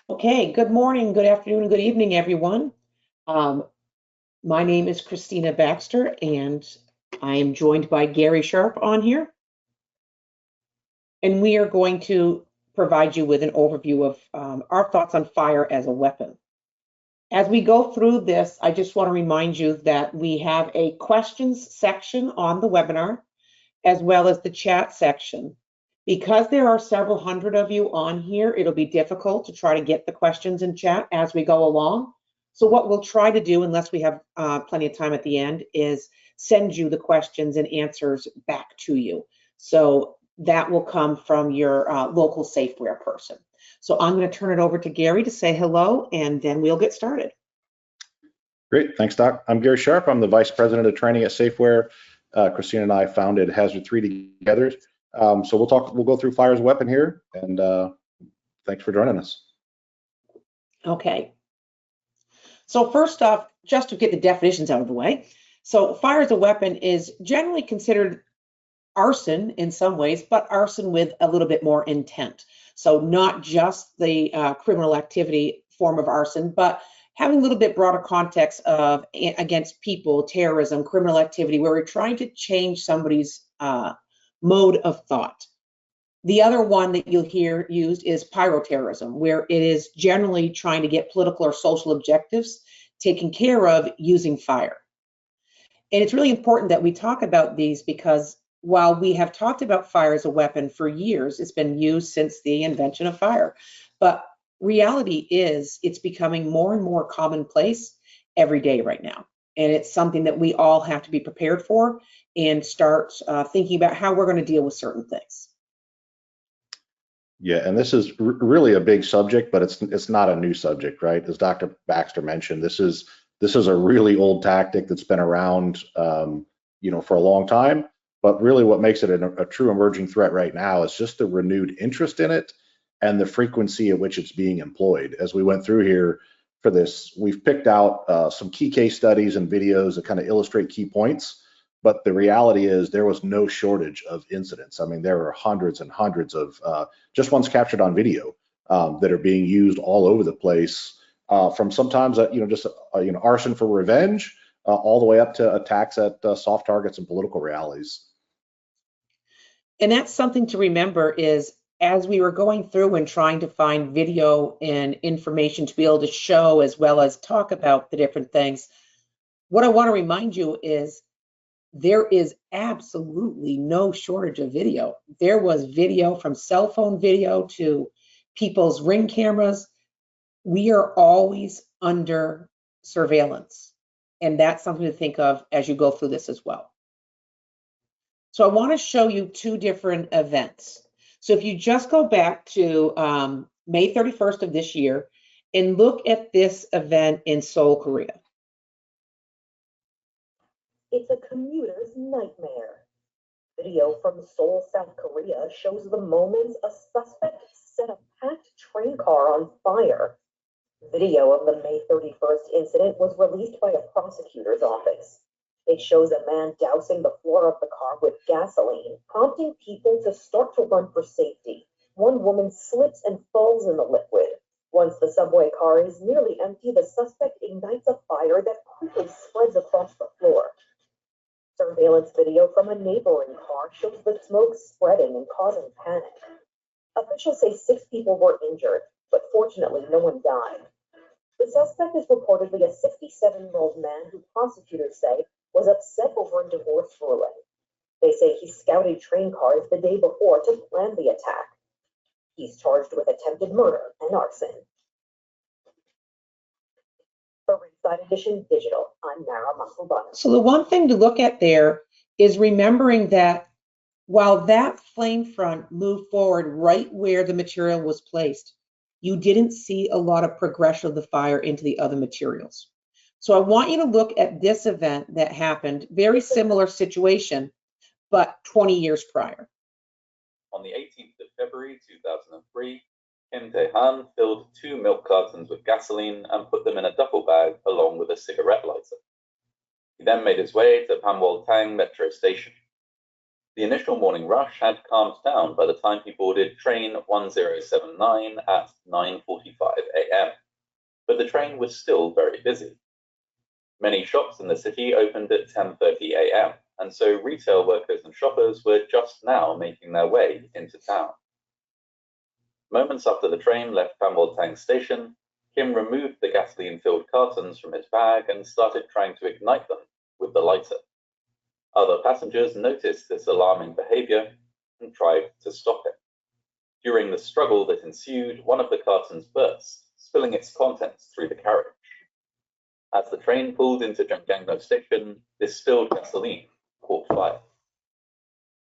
Okay, good morning, good afternoon, good evening, everyone. Um, my name is Christina Baxter, and I am joined by Gary Sharp on here. And we are going to provide you with an overview of our thoughts on fire as a weapon. As we go through this, I just want to remind you that we have a questions section on the webinar, as well as the chat section. Because there are several hundred of you on here, it'll be difficult to try to get the questions in chat as we go along. So what we'll try to do, unless we have plenty of time at the end, is send you the questions and answers back to you. So that will come from your local Safeware person. So I'm going to turn it over to Gary to say hello, and then we'll get started. Great, thanks, Doc. I'm Gary Sharp. I'm the Vice President of Training at Safeware. Christina and I founded Hazard 3 together. So we'll go through fire as a weapon here, and thanks for joining us. Okay. So first off, just to get the definitions out of the way, so fire as a weapon is generally considered arson in some ways, but arson with a little bit more intent. So not just the criminal activity form of arson, but having a little bit broader context of against people, terrorism, criminal activity, where we're trying to change somebody's mode of thought. The other one that you'll hear used is pyroterrorism, where it is generally trying to get political or social objectives taken care of using fire. And it's really important that we talk about these because while we have talked about fire as a weapon for years, it's been used since the invention of fire. But reality is it's becoming more and more commonplace every day right now. And it's something that we all have to be prepared for and start thinking about how we're going to deal with certain things. Yeah, and this is really a big subject, but it's not a new subject, right? As Dr. Baxter mentioned, this is a really old tactic that's been around, for a long time. But really, what makes it a true emerging threat right now is just the renewed interest in it and the frequency at which it's being employed. As we went through here for this, we've picked out some key case studies and videos that kind of illustrate key points. But the reality is there was no shortage of incidents. I mean, there are hundreds and hundreds of just ones captured on video that are being used all over the place, from sometimes arson for revenge, all the way up to attacks at soft targets and political rallies. And that's something to remember is as we were going through and trying to find video and information to be able to show as well as talk about the different things, what I want to remind you is there is absolutely no shortage of video. There was video from cell phone video to people's Ring cameras. We are always under surveillance. And that's something to think of as you go through this as well. So I want to show you two different events. So if you just go back to May 31st of this year and look at this event in Seoul, Korea. It's a commuter's nightmare. Video from Seoul, South Korea shows the moments a suspect set a packed train car on fire. Video of the May 31st incident was released by a prosecutor's office. It shows a man dousing the floor of the car with gasoline, prompting people to start to run for safety. One woman slips and falls in the liquid. Once the subway car is nearly empty, the suspect ignites a fire that quickly spreads across the floor. Surveillance video from a neighboring car shows the smoke spreading and causing panic. Officials say 6 people were injured, but fortunately no one died. The suspect is reportedly a 67-year-old man who prosecutors say was upset over a divorce ruling. They say he scouted train cars the day before to plan the attack. He's charged with attempted murder and arson. For Ringside Edition Digital, I'm Mara Makulbana. So the one thing to look at there is remembering that while that flame front moved forward right where the material was placed, you didn't see a lot of progression of the fire into the other materials. So I want you to look at this event that happened, very similar situation, but 20 years prior. On the 18th of February 2003, Kim Tae-han filled 2 milk cartons with gasoline and put them in a duffel bag along with a cigarette lighter. He then made his way to Panwol-tang metro station. The initial morning rush had calmed down by the time he boarded train 1079 at 9:45 a.m., but the train was still very busy. Many shops in the city opened at 10:30 a.m., and so retail workers and shoppers were just now making their way into town. Moments after the train left Panmure station, Kim removed the gasoline-filled cartons from his bag and started trying to ignite them with the lighter. Other passengers noticed this alarming behavior and tried to stop him. During the struggle that ensued, one of the cartons burst, spilling its contents through the carriage. As the train pulled into Junggangno station, this spilled gasoline caught fire.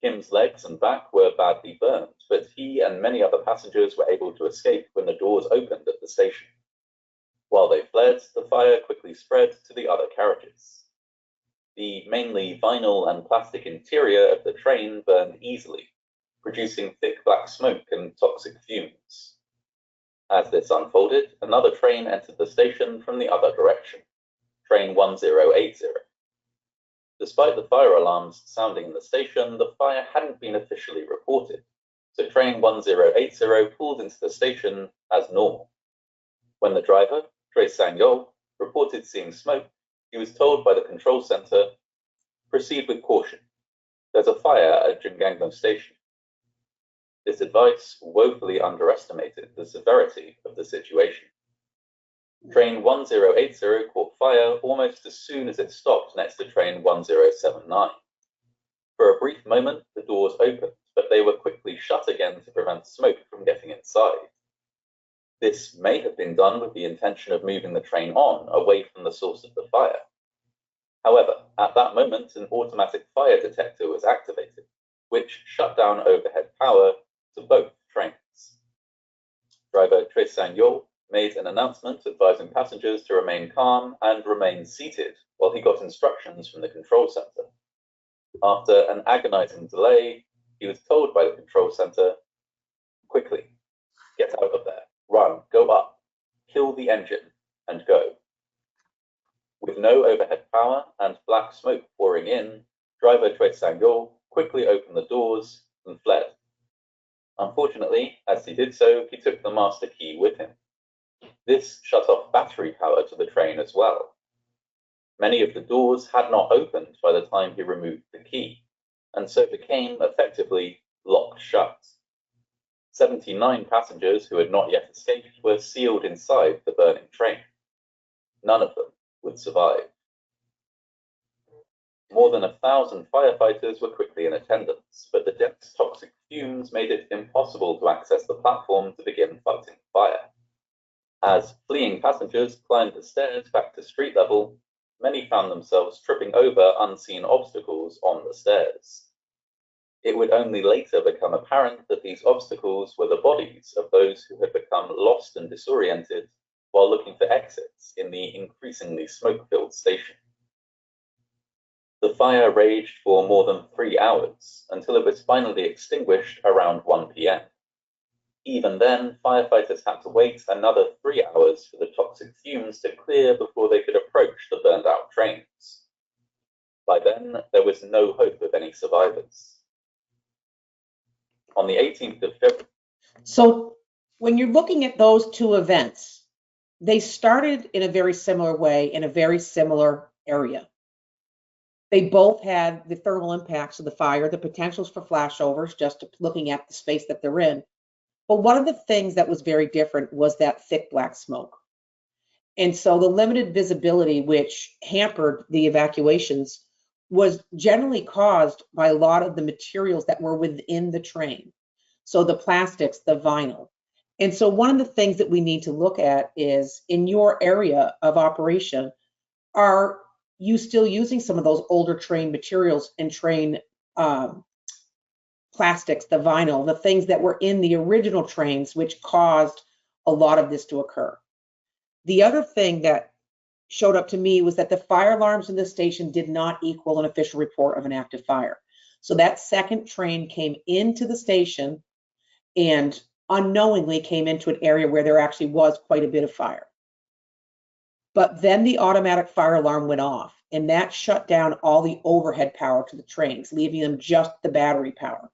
Kim's legs and back were badly burned, but he and many other passengers were able to escape when the doors opened at the station. While they fled, the fire quickly spread to the other carriages. The mainly vinyl and plastic interior of the train burned easily, producing thick black smoke and toxic fumes. As this unfolded, another train entered the station from the other direction, train 1080. Despite the fire alarms sounding in the station, the fire hadn't been officially reported, so train 1080 pulled into the station as normal. When the driver, Choi Sang-yeol, reported seeing smoke, he was told by the control center, "Proceed with caution. There's a fire at Junggangno station." This advice woefully underestimated the severity of the situation. Train 1080 caught fire almost as soon as it stopped next to train 1079. For a brief moment, the doors opened, but they were quickly shut again to prevent smoke from getting inside. This may have been done with the intention of moving the train on, away from the source of the fire. However, at that moment, an automatic fire detector was activated, which shut down overhead power to both trains. Driver Choi Sang-yeol made an announcement advising passengers to remain calm and remain seated while he got instructions from the control center. After an agonizing delay, he was told by the control center, "Quickly, get out of there, run, go up, kill the engine, and go." With no overhead power and black smoke pouring in, driver Choi Sang-yeol quickly opened the doors and fled. Unfortunately, as he did so, he took the master key with him. This shut off battery power to the train as well. Many of the doors had not opened by the time he removed the key, and so became effectively locked shut. 79 passengers who had not yet escaped were sealed inside the burning train. None of them would survive. More than 1,000 firefighters were quickly in attendance, but the dense toxic fumes made it impossible to access the platform to begin fighting the fire. As fleeing passengers climbed the stairs back to street level, many found themselves tripping over unseen obstacles on the stairs. It would only later become apparent that these obstacles were the bodies of those who had become lost and disoriented while looking for exits in the increasingly smoke-filled station. The fire raged for more than 3 hours until it was finally extinguished around 1 p.m. Even then, firefighters had to wait another 3 hours for the toxic fumes to clear before they could approach the burned-out trains. By then, there was no hope of any survivors. On the 18th of February. So when you're looking at those two events, they started in a very similar way in a very similar area. They both had the thermal impacts of the fire, the potentials for flashovers, just looking at the space that they're in. But one of the things that was very different was that thick black smoke. And so the limited visibility, which hampered the evacuations, was generally caused by a lot of the materials that were within the train. So the plastics, the vinyl. And so one of the things that we need to look at is, in your area of operation, are you still using some of those older train materials and train plastics, the vinyl, the things that were in the original trains, which caused a lot of this to occur? The other thing that showed up to me was that the fire alarms in the station did not equal an official report of an active fire. So that second train came into the station and unknowingly came into an area where there actually was quite a bit of fire. But then the automatic fire alarm went off, and that shut down all the overhead power to the trains, leaving them just the battery power.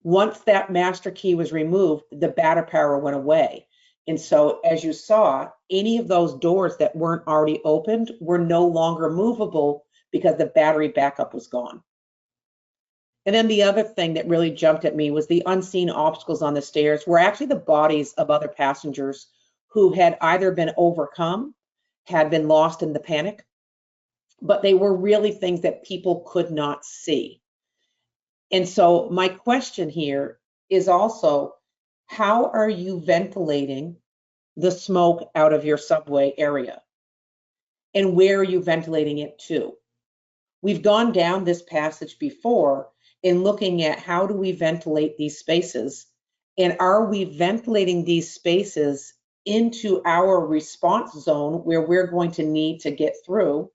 Once that master key was removed, the battery power went away. And so, as you saw, any of those doors that weren't already opened were no longer movable because the battery backup was gone. And then the other thing that really jumped at me was the unseen obstacles on the stairs were actually the bodies of other passengers who had either been overcome, had been lost in the panic, but they were really things that people could not see. And so my question here is also, how are you ventilating the smoke out of your subway area? And where are you ventilating it to? We've gone down this passage before in looking at how do we ventilate these spaces, and are we ventilating these spaces into our response zone where we're going to need to get through,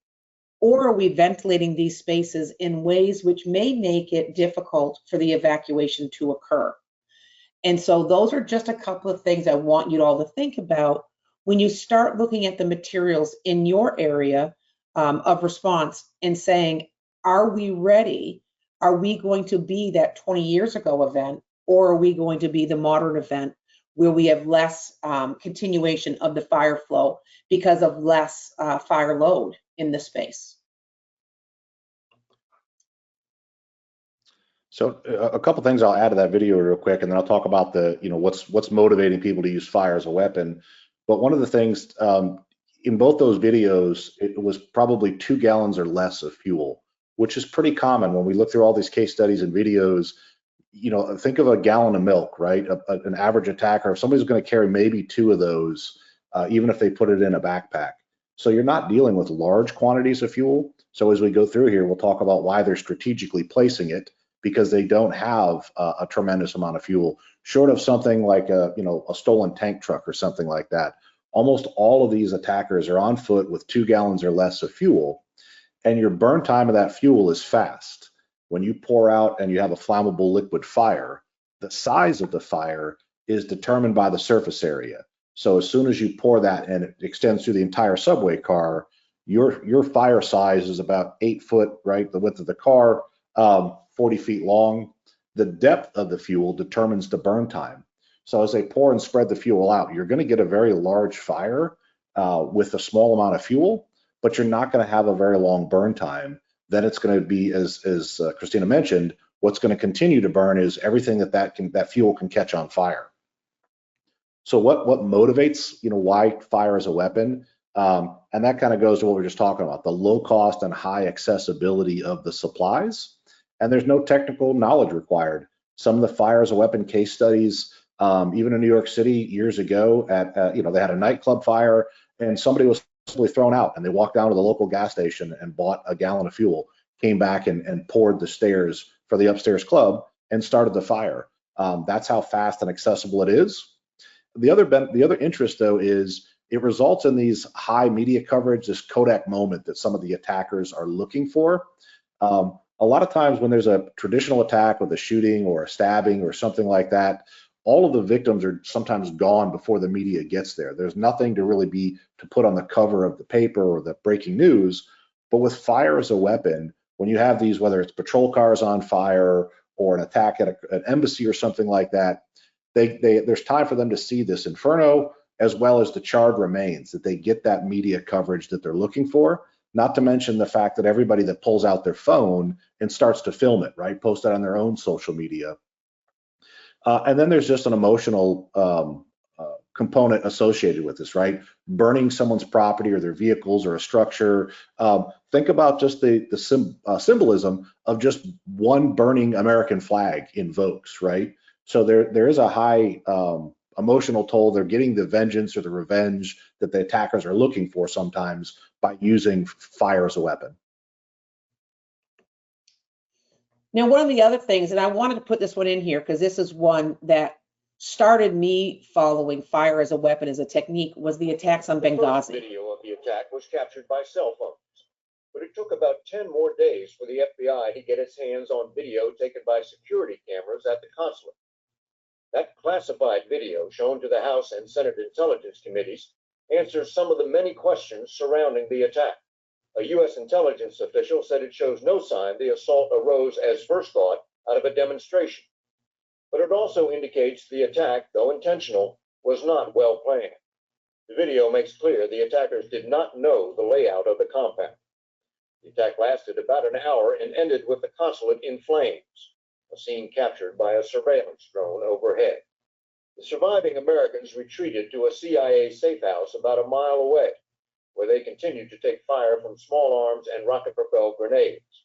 or are we ventilating these spaces in ways which may make it difficult for the evacuation to occur? And so those are just a couple of things I want you all to think about when you start looking at the materials in your area of response and saying, are we ready? Are we going to be that 20 years ago event, or are we going to be the modern event where we have less continuation of the fire flow because of less fire load in the space? So a couple things I'll add to that video real quick, and then I'll talk about the, what's motivating people to use fire as a weapon. But one of the things in both those videos, it was probably 2 gallons or less of fuel, which is pretty common when we look through all these case studies and videos. Think of a gallon of milk, right? An average attacker, if somebody's going to carry maybe 2 of those, even if they put it in a backpack. So you're not dealing with large quantities of fuel. So as we go through here, we'll talk about why they're strategically placing it, because they don't have a tremendous amount of fuel, short of something like a stolen tank truck or something like that. Almost all of these attackers are on foot with 2 gallons or less of fuel, and your burn time of that fuel is fast. When you pour out and you have a flammable liquid fire, the size of the fire is determined by the surface area. So as soon as you pour that and it extends through the entire subway car, your fire size is about 8 foot, right? The width of the car, 40 feet long. The depth of the fuel determines the burn time. So as they pour and spread the fuel out, you're going to get a very large fire with a small amount of fuel, but you're not going to have a very long burn time. Then it's going to be, as Christina mentioned, what's going to continue to burn is everything that fuel can catch on fire. So what motivates, why fire is a weapon? And that kind of goes to what we we're just talking about, the low cost and high accessibility of the supplies. And there's no technical knowledge required. Some of the fire as a weapon case studies, even in New York City years ago, they had a nightclub fire and somebody was simply thrown out, and they walked down to the local gas station and bought a gallon of fuel, came back and poured the stairs for the upstairs club and started the fire. That's how fast and accessible it is. The other interest, though, is it results in these high media coverage, this Kodak moment that some of the attackers are looking for. A lot of times when there's a traditional attack with a shooting or a stabbing or something like that, all of the victims are sometimes gone before the media gets there. There's nothing to really be to put on the cover of the paper or the breaking news. But with fire as a weapon, when you have these, whether it's patrol cars on fire or an attack at an embassy or something like that, there's time for them to see this inferno as well as the charred remains, that they get that media coverage that they're looking for. Not to mention the fact that everybody that pulls out their phone and starts to film it, right, post it on their own social media. And then there's just an emotional component associated with this, right? Burning someone's property or their vehicles or a structure. Think about just the symbolism of just one burning American flag invokes, right? So there is a high emotional toll. They're getting the vengeance or the revenge that the attackers are looking for sometimes by using fire as a weapon. Now, one of the other things, and I wanted to put this one in here because this is one that started me following fire as a weapon as a technique, was the attacks on Benghazi. The video of the attack was captured by cell phones, but it took about 10 more days for the FBI to get its hands on video taken by security cameras at the consulate. That classified video, shown to the House and Senate Intelligence Committees, answers some of the many questions surrounding the attack. A U.S. intelligence official said it shows no sign the assault arose as first thought out of a demonstration. But it also indicates the attack, though intentional, was not well planned. The video makes clear the attackers did not know the layout of the compound. The attack lasted about an hour and ended with the consulate in flames, a scene captured by a surveillance drone overhead. The surviving Americans retreated to a CIA safe house about a mile away, where they continued to take fire from small arms and rocket-propelled grenades.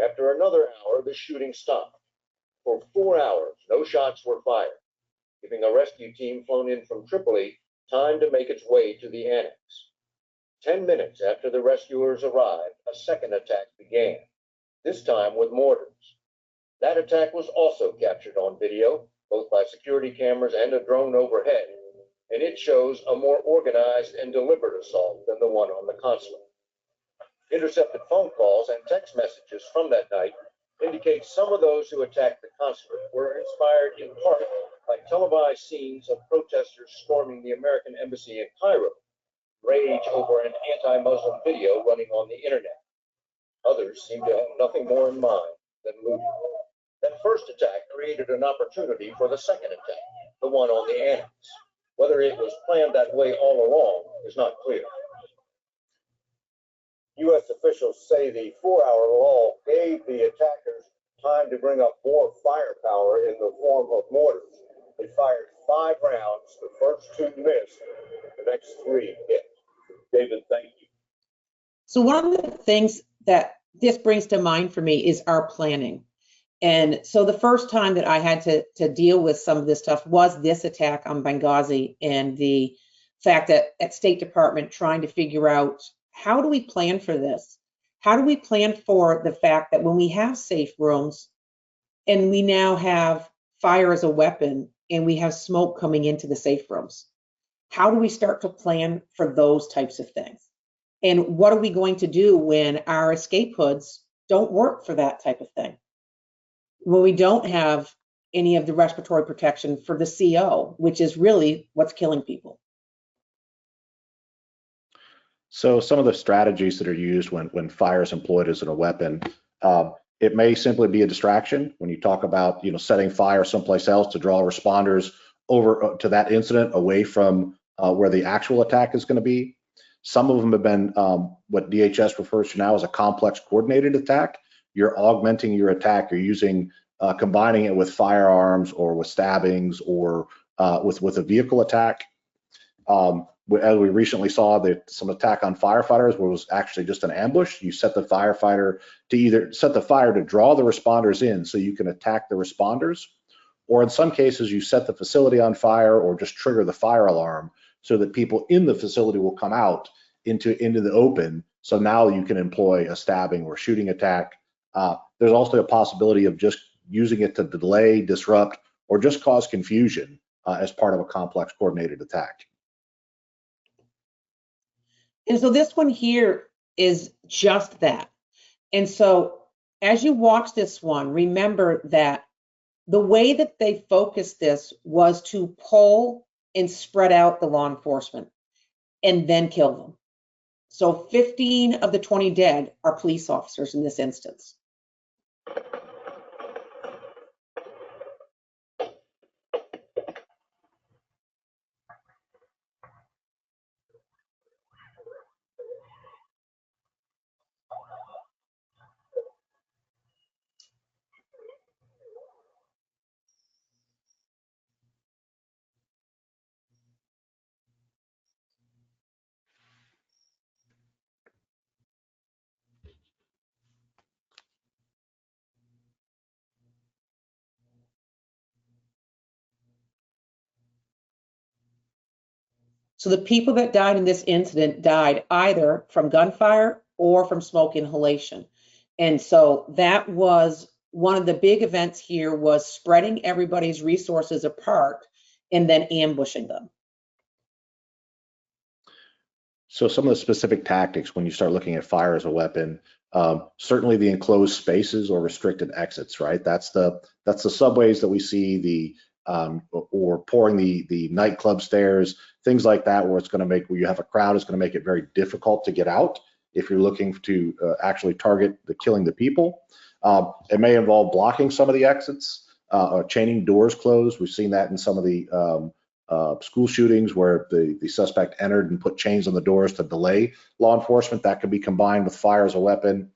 After another hour, the shooting stopped. For 4 hours, no shots were fired, giving a rescue team flown in from Tripoli time to make its way to the annex. 10 minutes after the rescuers arrived, a second attack began, this time with mortars. That attack was also captured on video, both by security cameras and a drone overhead, and it shows a more organized and deliberate assault than the one on the consulate. Intercepted phone calls and text messages from that night indicate some of those who attacked the consulate were inspired in part by televised scenes of protesters storming the American embassy in Cairo, rage over an anti-Muslim video running on the internet. Others seem to have nothing more in mind than looting. That first attack created an opportunity for the second attack, the one on the annex. Whether it was planned that way all along is not clear. U.S. officials say the 4-hour lull gave the attackers time to bring up more firepower in the form of mortars. They fired 5 rounds, the first 2 missed, the next 3 hit. David, thank you. So one of the things that this brings to mind for me is our planning. And so the first time that I had to deal with some of this stuff was this attack on Benghazi, and the fact that at State Department trying to figure out, how do we plan for this? How do we plan for the fact that when we have safe rooms and we now have fire as a weapon and we have smoke coming into the safe rooms, how do we start to plan for those types of things? And what are we going to do when our escape hoods don't work for that type of thing? When we don't have any of the respiratory protection for the CO, which is really what's killing people. So some of the strategies that are used when fire is employed as a weapon, it may simply be a distraction. When you talk about setting fire someplace else to draw responders over to that incident away from where the actual attack is going to be. Some of them have been what DHS refers to now as a complex coordinated attack. You're augmenting your attack. You're using combining it with firearms or with stabbings or with a vehicle attack. As we recently saw, some attack on firefighters where it was actually just an ambush. You set the firefighter to either set the fire to draw the responders in so you can attack the responders, or in some cases you set the facility on fire or just trigger the fire alarm so that people in the facility will come out into the open. So now you can employ a stabbing or shooting attack. There's also a possibility of just using it to delay, disrupt, or just cause confusion as part of a complex coordinated attack. And so this one here is just that. And so as you watch this one, remember that the way that they focused this was to pull and spread out the law enforcement and then kill them. So 15 of the 20 dead are police officers in this instance. So the people that died in this incident died either from gunfire or from smoke inhalation. And so that was one of the big events here, was spreading everybody's resources apart and then ambushing them. So some of the specific tactics when you start looking at fire as a weapon, certainly the enclosed spaces or restricted exits, right? That's the subways that we see, or pouring the nightclub stairs, things like that, where where you have a crowd, is going to make it very difficult to get out if you're looking to actually target killing the people. It may involve blocking some of the exits, or chaining doors closed. We've seen that in some of the school shootings where the suspect entered and put chains on the doors to delay law enforcement. That could be combined with fire as a weapon.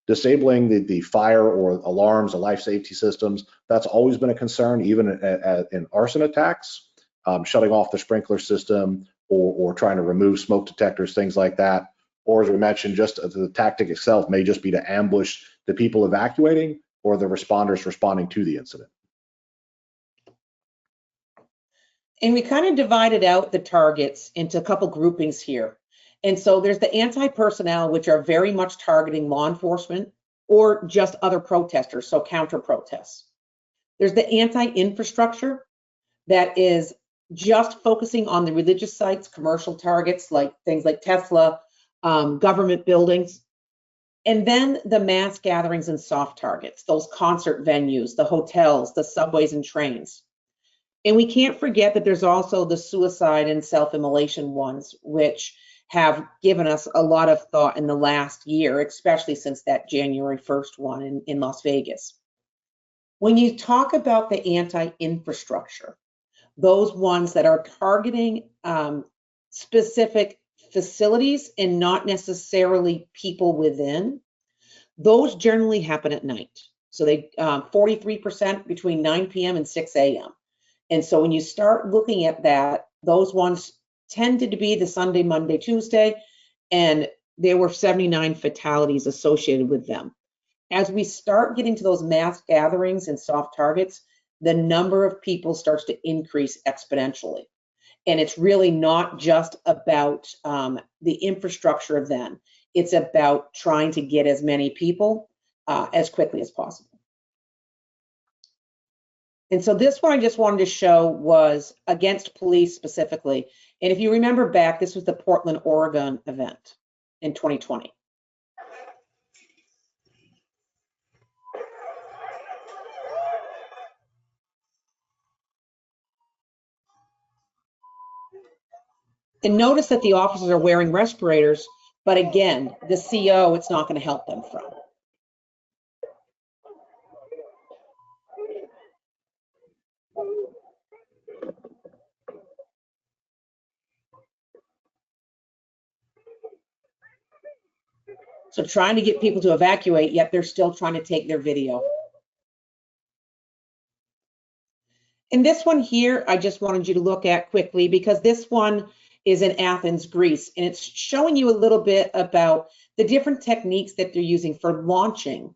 Disabling the fire or alarms, the life safety systems, that's always been a concern, even in arson attacks. Shutting off the sprinkler system, or trying to remove smoke detectors, things like that. Or as we mentioned, just the tactic itself may just be to ambush the people evacuating or the responders responding to the incident. And we kind of divided out the targets into a couple groupings here. And so there's the anti-personnel, which are very much targeting law enforcement or just other protesters, so counter protests. There's the anti-infrastructure that is just focusing on the religious sites, commercial targets, like things like Tesla, government buildings. And then the mass gatherings and soft targets, those concert venues, the hotels, the subways and trains. And we can't forget that there's also the suicide and self-immolation ones, which have given us a lot of thought in the last year, especially since that January 1st one in Las Vegas. When you talk about the anti-infrastructure, those ones that are targeting specific facilities and not necessarily people within, those generally happen at night. So they 43% between 9 p.m. and 6 a.m. And so when you start looking at that, those ones tended to be the Sunday, Monday, Tuesday, and there were 79 fatalities associated with them. As we start getting to those mass gatherings and soft targets, the number of people starts to increase exponentially. And it's really not just about the infrastructure of them. It's about trying to get as many people as quickly as possible. And so this one I just wanted to show was against police specifically. And if you remember back, this was the Portland, Oregon event in 2020. And notice that the officers are wearing respirators, but again, the CO, it's not going to help them from. So trying to get people to evacuate, yet they're still trying to take their video. And this one here, I just wanted you to look at quickly because this one is in Athens, Greece, and it's showing you a little bit about the different techniques that they're using for launching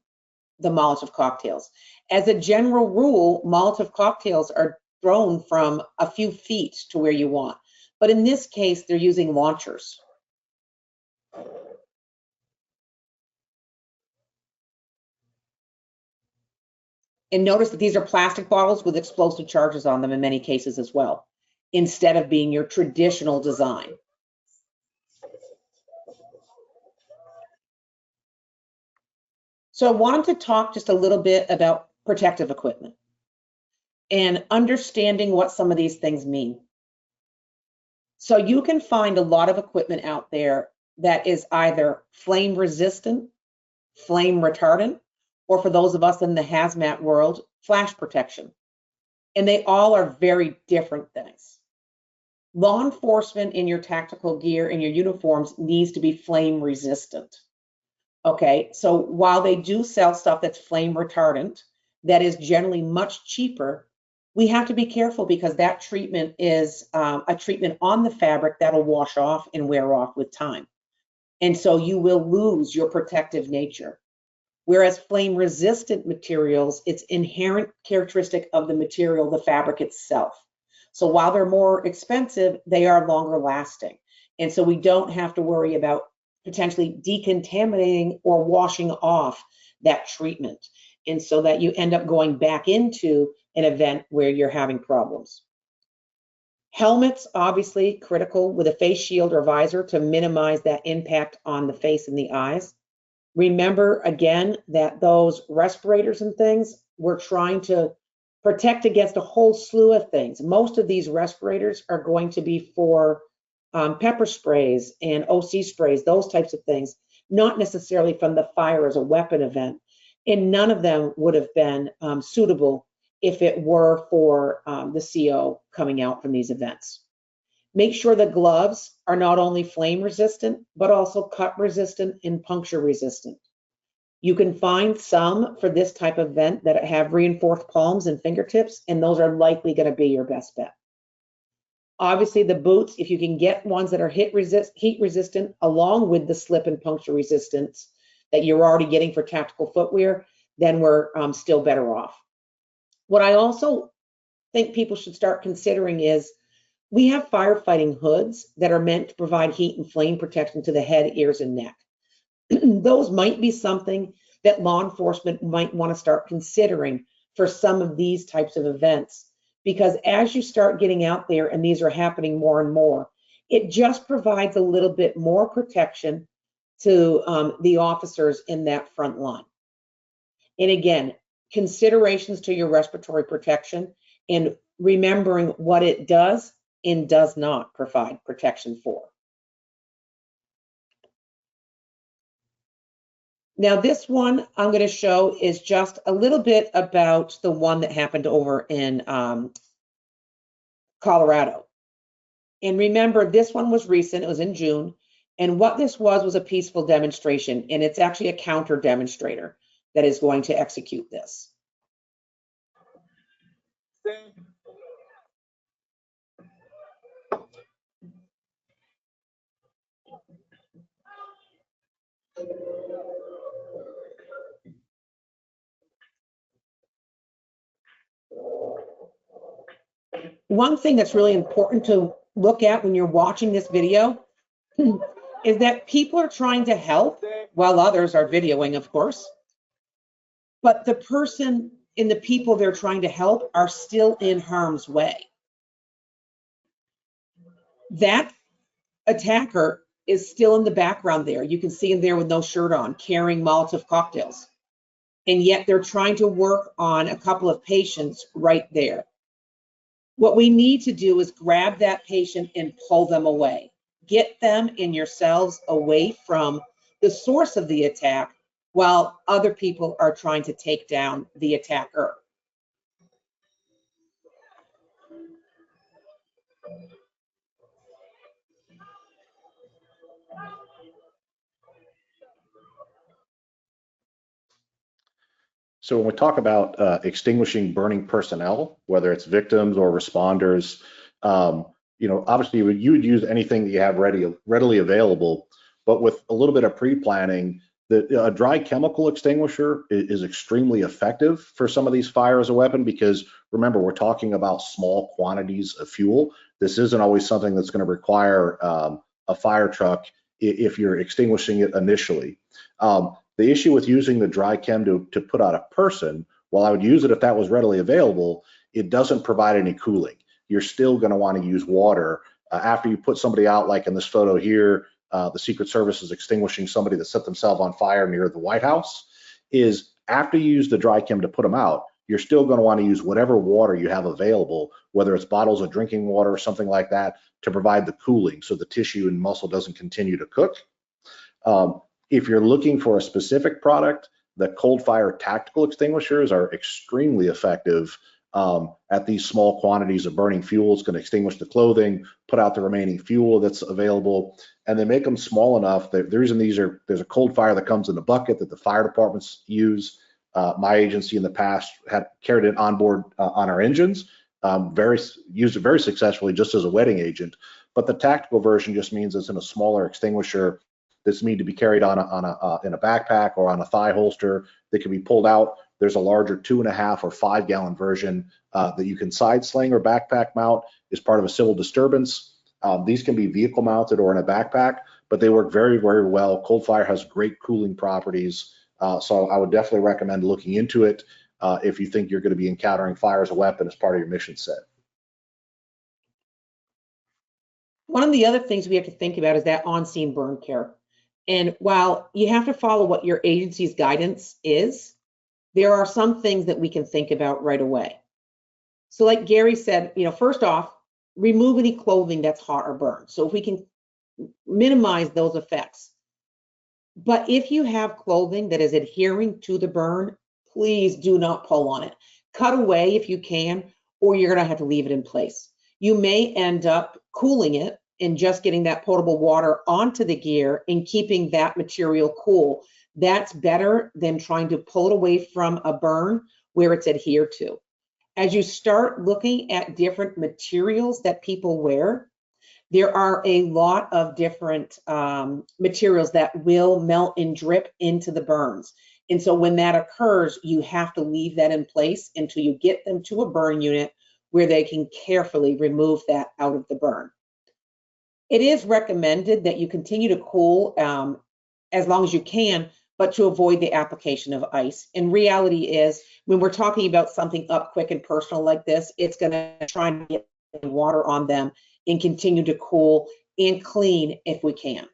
the Molotov cocktails. As a general rule, Molotov cocktails are thrown from a few feet to where you want. But in this case, they're using launchers. And notice that these are plastic bottles with explosive charges on them in many cases as well, instead of being your traditional design. So I wanted to talk just a little bit about protective equipment and understanding what some of these things mean. So you can find a lot of equipment out there that is either flame resistant, flame retardant, or for those of us in the hazmat world, flash protection. And they all are very different things. Law enforcement in your tactical gear and your uniforms needs to be flame resistant. Okay, so while they do sell stuff that's flame retardant, that is generally much cheaper, we have to be careful because that treatment is a treatment on the fabric that'll wash off and wear off with time. And so you will lose your protective nature. Whereas flame resistant materials, it's inherent characteristic of the material, the fabric itself. So while they're more expensive, they are longer lasting. And so we don't have to worry about potentially decontaminating or washing off that treatment. And so that you end up going back into an event where you're having problems. Helmets, obviously critical with a face shield or visor to minimize that impact on the face and the eyes. Remember again that those respirators and things, we're trying to Protect against a whole slew of things. Most of these respirators are going to be for pepper sprays and OC sprays, those types of things, not necessarily from the fire as a weapon event. And none of them would have been suitable if it were for the CO coming out from these events. Make sure the gloves are not only flame resistant, but also cut resistant and puncture resistant. You can find some for this type of event that have reinforced palms and fingertips, and those are likely going to be your best bet. Obviously, the boots, if you can get ones that are heat resistant, along with the slip and puncture resistance that you're already getting for tactical footwear, then we're still better off. What I also think people should start considering is we have firefighting hoods that are meant to provide heat and flame protection to the head, ears, and neck. Those might be something that law enforcement might want to start considering for some of these types of events, because as you start getting out there and these are happening more and more, it just provides a little bit more protection to the officers in that front line. And again, considerations to your respiratory protection and remembering what it does and does not provide protection for. Now, this one I'm going to show is just a little bit about the one that happened over in Colorado. And remember, this one was recent, it was in June. And what this was a peaceful demonstration. And it's actually a counter demonstrator that is going to execute this. One thing that's really important to look at when you're watching this video is that people are trying to help while others are videoing, of course. But the person and the people they're trying to help are still in harm's way. That attacker is still in the background there. You can see him there with no shirt on, carrying Molotov cocktails. And yet they're trying to work on a couple of patients right there. What we need to do is grab that patient and pull them away. Get them and yourselves away from the source of the attack while other people are trying to take down the attacker. So when we talk about extinguishing burning personnel, whether it's victims or responders, obviously you would use anything that you have readily available, but with a little bit of pre-planning, a dry chemical extinguisher is extremely effective for some of these fire as a weapon, because remember, we're talking about small quantities of fuel. This isn't always something that's going to require a fire truck if you're extinguishing it initially. The issue with using the dry chem to put out a person, while I would use it if that was readily available, it doesn't provide any cooling. You're still going to want to use water after you put somebody out, like in this photo here. The Secret Service is extinguishing somebody that set themselves on fire near the White House. Is after you use the dry chem to put them out, you're still going to want to use whatever water you have available, whether it's bottles of drinking water or something like that, to provide the cooling so the tissue and muscle doesn't continue to cook. If you're looking for a specific product, the cold fire tactical extinguishers are extremely effective at these small quantities of burning fuel. It's going to extinguish the clothing, put out the remaining fuel that's available, and they make them small enough that the reason there's a cold fire that comes in a bucket that the fire departments use. My agency in the past had carried it on board on our engines, used it very successfully just as a wetting agent. But the tactical version just means it's in a smaller extinguisher that's need to be carried in a backpack or on a thigh holster that can be pulled out. There's a larger 2.5 or 5 gallon version that you can side sling or backpack mount as part of a civil disturbance. These can be vehicle mounted or in a backpack, but they work very, very well. Cold fire has great cooling properties. So I would definitely recommend looking into it if you think you're going to be encountering fire as a weapon as part of your mission set. One of the other things we have to think about is that on-scene burn care. And while you have to follow what your agency's guidance is, there are some things that we can think about right away. So like Gary said, first off, remove any clothing that's hot or burned. So if we can minimize those effects. But if you have clothing that is adhering to the burn, please do not pull on it. Cut away if you can, or you're going to have to leave it in place. You may end up cooling it and just getting that potable water onto the gear and keeping that material cool. That's better than trying to pull it away from a burn where it's adhered to. As you start looking at different materials that people wear, there are a lot of different materials that will melt and drip into the burns. And so when that occurs, you have to leave that in place until you get them to a burn unit where they can carefully remove that out of the burn. It is recommended that you continue to cool as long as you can, but to avoid the application of ice. And reality is, when we're talking about something up quick and personal like this, it's going to try and get water on them and continue to cool and clean if we can.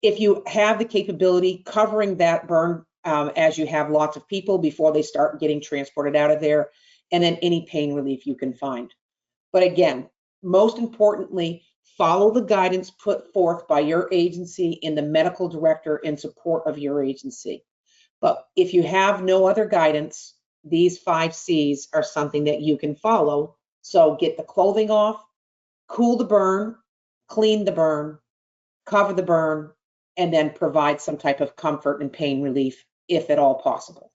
If you have the capability, covering that burn as you have lots of people before they start getting transported out of there, and then any pain relief you can find. But again, most importantly, follow the guidance put forth by your agency and the medical director in support of your agency. But if you have no other guidance, these 5 C's are something that you can follow. So get the clothing off, cool the burn, clean the burn, cover the burn, and then provide some type of comfort and pain relief if at all possible.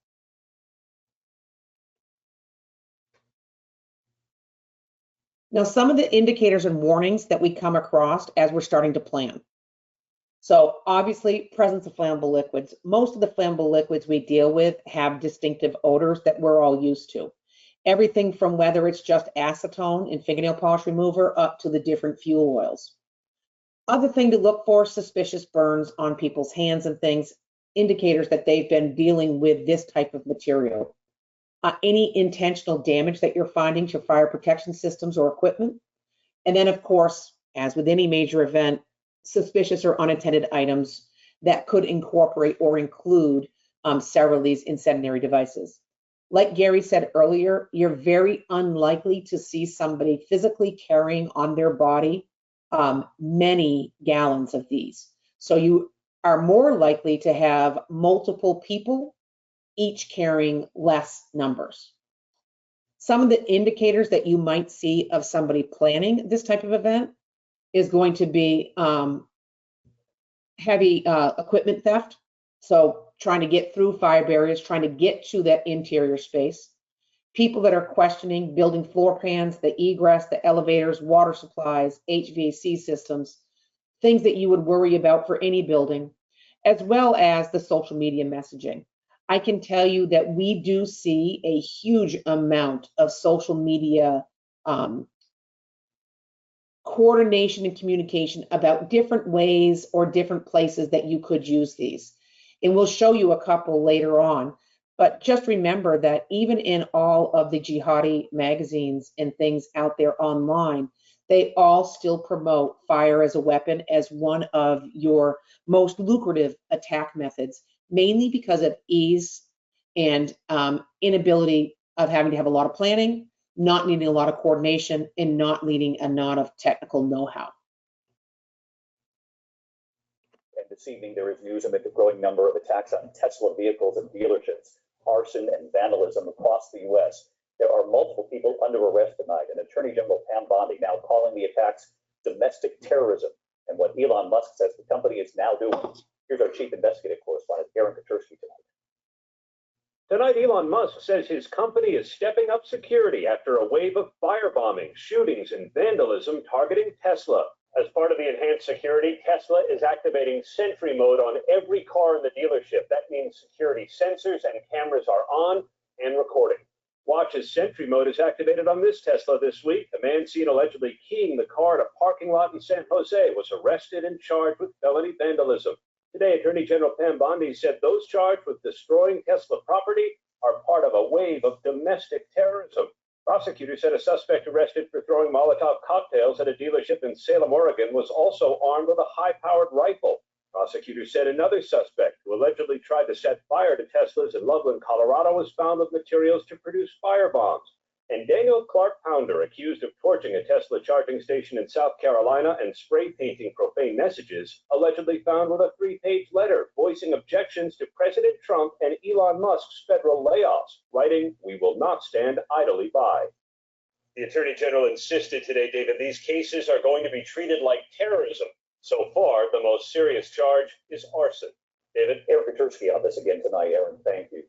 Now, some of the indicators and warnings that we come across as we're starting to plan. So obviously, presence of flammable liquids. Most of the flammable liquids we deal with have distinctive odors that we're all used to. Everything from whether it's just acetone and fingernail polish remover up to the different fuel oils. Other thing to look for, suspicious burns on people's hands and things, indicators that they've been dealing with this type of material. Any intentional damage that you're finding to fire protection systems or equipment. And then, of course, as with any major event, suspicious or unintended items that could incorporate or include several of these incendiary devices. Like Gary said earlier, you're very unlikely to see somebody physically carrying on their body many gallons of these. So you are more likely to have multiple people, each carrying less numbers. Some of the indicators that you might see of somebody planning this type of event is going to be heavy equipment theft. So trying to get through fire barriers, trying to get to that interior space. People that are questioning building floor plans, the egress, the elevators, water supplies, HVAC systems, things that you would worry about for any building, as well as the social media messaging. I can tell you that we do see a huge amount of social media coordination and communication about different ways or different places that you could use these. And we'll show you a couple later on. But just remember that even in all of the jihadi magazines and things out there online, they all still promote fire as a weapon as one of your most lucrative attack methods, mainly because of ease and inability of having to have a lot of planning, not needing a lot of coordination, and not needing a lot of technical know-how. And this evening, there is news amid the growing number of attacks on Tesla vehicles and dealerships, arson and vandalism across the U.S. There are multiple people under arrest tonight, and Attorney General Pam Bondi now calling the attacks domestic terrorism, and what Elon Musk says the company is now doing. Here's our chief investigative correspondent, Aaron Katursky, tonight. Tonight, Elon Musk says his company is stepping up security after a wave of firebombing, shootings, and vandalism targeting Tesla. As part of the enhanced security, Tesla is activating Sentry mode on every car in the dealership. That means security sensors and cameras are on and recording. Watch as Sentry mode is activated on this Tesla this week. A man seen allegedly keying the car at a parking lot in San Jose was arrested and charged with felony vandalism. Today, Attorney General Pam Bondi said those charged with destroying Tesla property are part of a wave of domestic terrorism. Prosecutors said a suspect arrested for throwing Molotov cocktails at a dealership in Salem, Oregon, was also armed with a high-powered rifle. Prosecutors said another suspect who allegedly tried to set fire to Teslas in Loveland, Colorado, was found with materials to produce firebombs. And Daniel Clark Pounder, accused of torching a Tesla charging station in South Carolina and spray painting profane messages, allegedly found with a 3-page letter voicing objections to President Trump and Elon Musk's federal layoffs, writing, "We will not stand idly by." The Attorney General insisted today, David, these cases are going to be treated like terrorism. So far, the most serious charge is arson. David? Eric Petersky on this again tonight, Aaron. Thank you.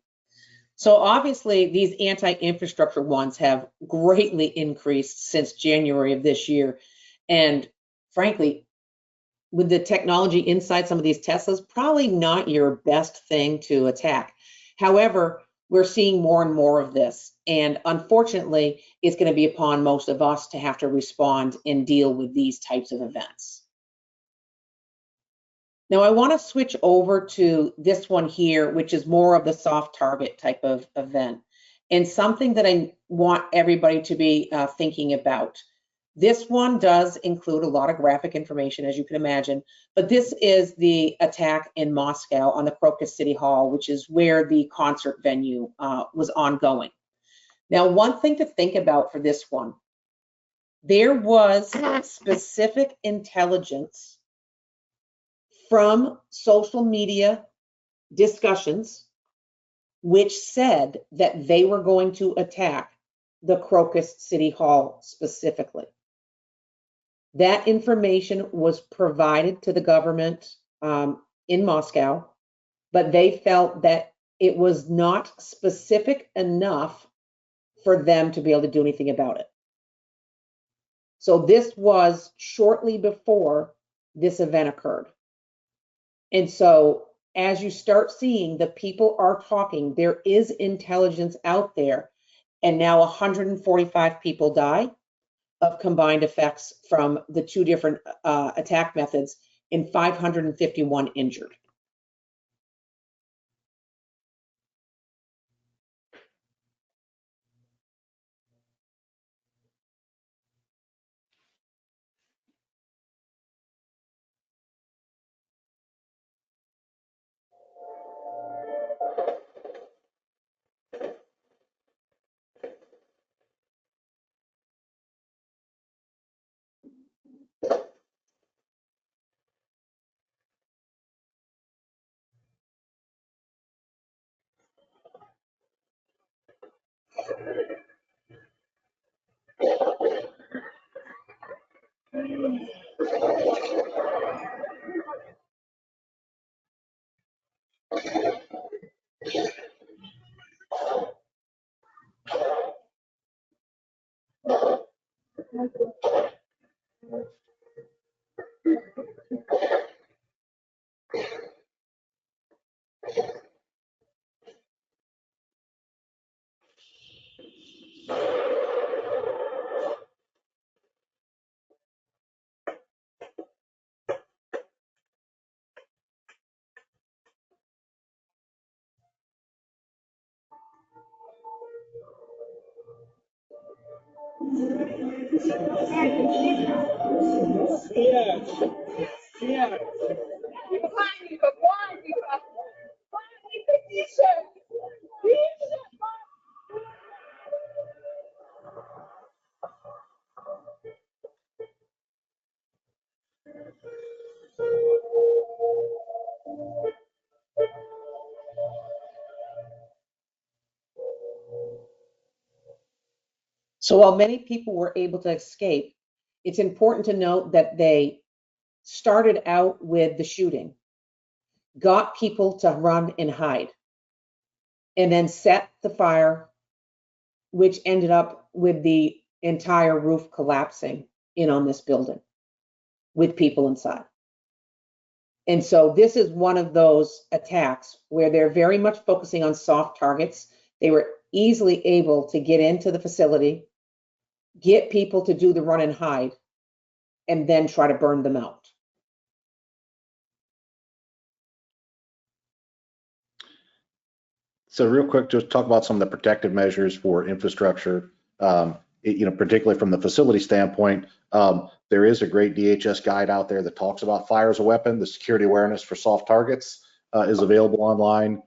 So obviously, these anti-infrastructure ones have greatly increased since January of this year. And frankly, with the technology inside some of these Teslas, probably not your best thing to attack. However, we're seeing more and more of this. And unfortunately, it's going to be upon most of us to have to respond and deal with these types of events. Now, I want to switch over to this one here, which is more of the soft target type of event, and something that I want everybody to be thinking about. This one does include a lot of graphic information, as you can imagine, but this is the attack in Moscow on the Crocus City Hall, which is where the concert venue was ongoing. Now, one thing to think about for this one, there was specific intelligence from social media discussions which said that they were going to attack the Crocus City Hall specifically. That information was provided to the government in Moscow, but they felt that it was not specific enough for them to be able to do anything about it. So this was shortly before this event occurred. And so as you start seeing the people are talking, there is intelligence out there, and now 145 people die of combined effects from the two different attack methods and 551 injured. So while many people were able to escape, it's important to note that they started out with the shooting, got people to run and hide, and then set the fire, which ended up with the entire roof collapsing in on this building with people inside. And so this is one of those attacks where they're very much focusing on soft targets. They were easily able to get into the facility, get people to do the run and hide, and then try to burn them out. So real quick, just talk about some of the protective measures for infrastructure, particularly from the facility standpoint. There is a great DHS guide out there that talks about fire as a weapon. The security awareness for soft targets is available online.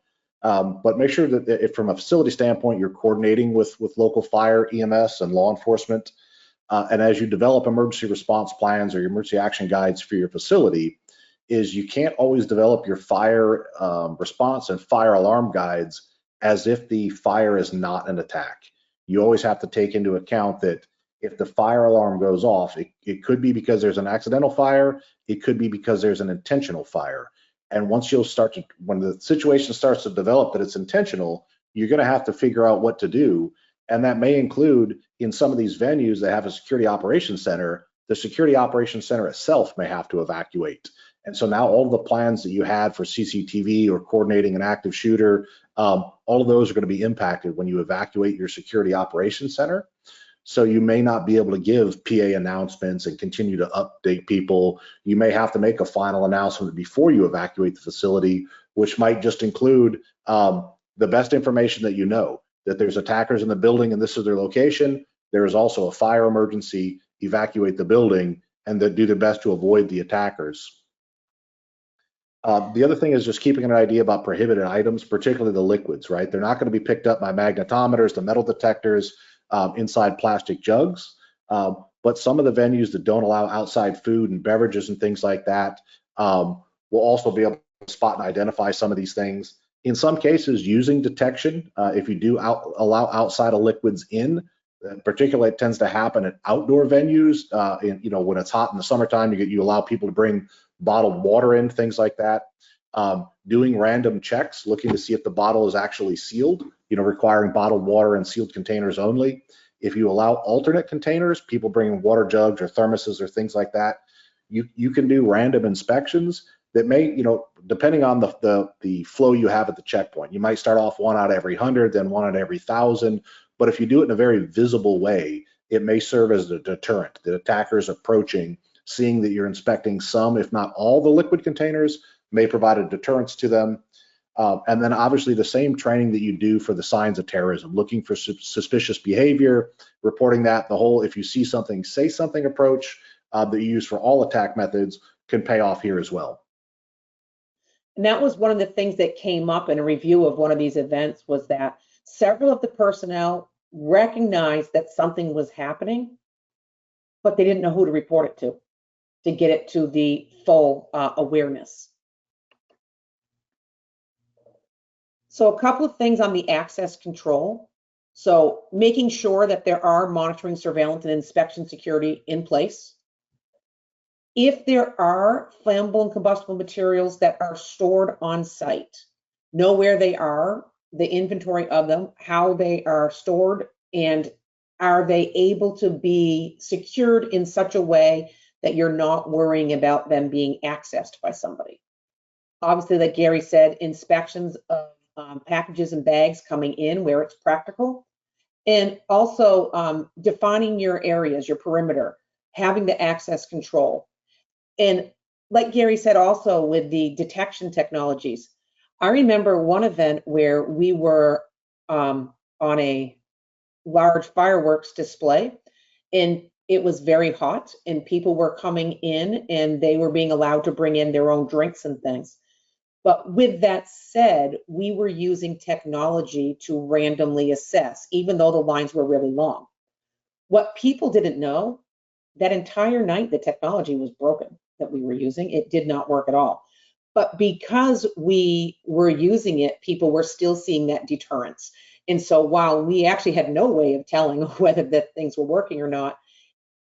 But make sure that if from a facility standpoint, you're coordinating with local fire, EMS, and law enforcement. And as you develop emergency response plans or your emergency action guides for your facility, is you can't always develop your fire response and fire alarm guides as if the fire is not an attack. You always have to take into account that if the fire alarm goes off, it could be because there's an accidental fire, it could be because there's an intentional fire. And once when the situation starts to develop that it's intentional, you're going to have to figure out what to do. And that may include, in some of these venues that have a security operations center, the security operations center itself may have to evacuate. And so now all of the plans that you had for CCTV or coordinating an active shooter, all of those are going to be impacted when you evacuate your security operations center. So you may not be able to give PA announcements and continue to update people. You may have to make a final announcement before you evacuate the facility, which might just include the best information that you know, that there's attackers in the building and this is their location. There is also a fire emergency, evacuate the building, and then do their best to avoid the attackers. The other thing is just keeping an idea about prohibited items, particularly the liquids, right? They're not going to be picked up by magnetometers, the metal detectors, inside plastic jugs. But some of the venues that don't allow outside food and beverages and things like that will also be able to spot and identify some of these things. In some cases, using detection, if you do allow outside of liquids in, particularly it tends to happen at outdoor venues. When it's hot in the summertime, you allow people to bring bottled water in, things like that. Doing random checks, looking to see if the bottle is actually sealed, requiring bottled water in sealed containers only. If you allow alternate containers, people bringing water jugs or thermoses or things like that, you can do random inspections that may, depending on the flow you have at the checkpoint. You might start off 1 out of every 100, then 1 out of every 1,000. But if you do it in a very visible way, it may serve as a deterrent. The attackers approaching, seeing that you're inspecting some, if not all, the liquid containers, may provide a deterrence to them. And then obviously the same training that you do for the signs of terrorism, looking for suspicious behavior, reporting that, the whole if you see something, say something approach that you use for all attack methods can pay off here as well. And that was one of the things that came up in a review of one of these events, was that several of the personnel recognized that something was happening, but they didn't know who to report it to get it to the full awareness. So a couple of things on the access control. So making sure that there are monitoring, surveillance, and inspection security in place. If there are flammable and combustible materials that are stored on site, know where they are, the inventory of them, how they are stored, and are they able to be secured in such a way that you're not worrying about them being accessed by somebody. Obviously, like Gary said, inspections of packages and bags coming in where it's practical, and also defining your areas, your perimeter, having the access control. And like Gary said, also with the detection technologies, I remember one event where we were on a large fireworks display, and it was very hot, and people were coming in and they were being allowed to bring in their own drinks and things. But with that said, we were using technology to randomly assess, even though the lines were really long. What people didn't know, that entire night, the technology was broken that we were using. It did not work at all. But because we were using it, people were still seeing that deterrence. And so while we actually had no way of telling whether the things were working or not,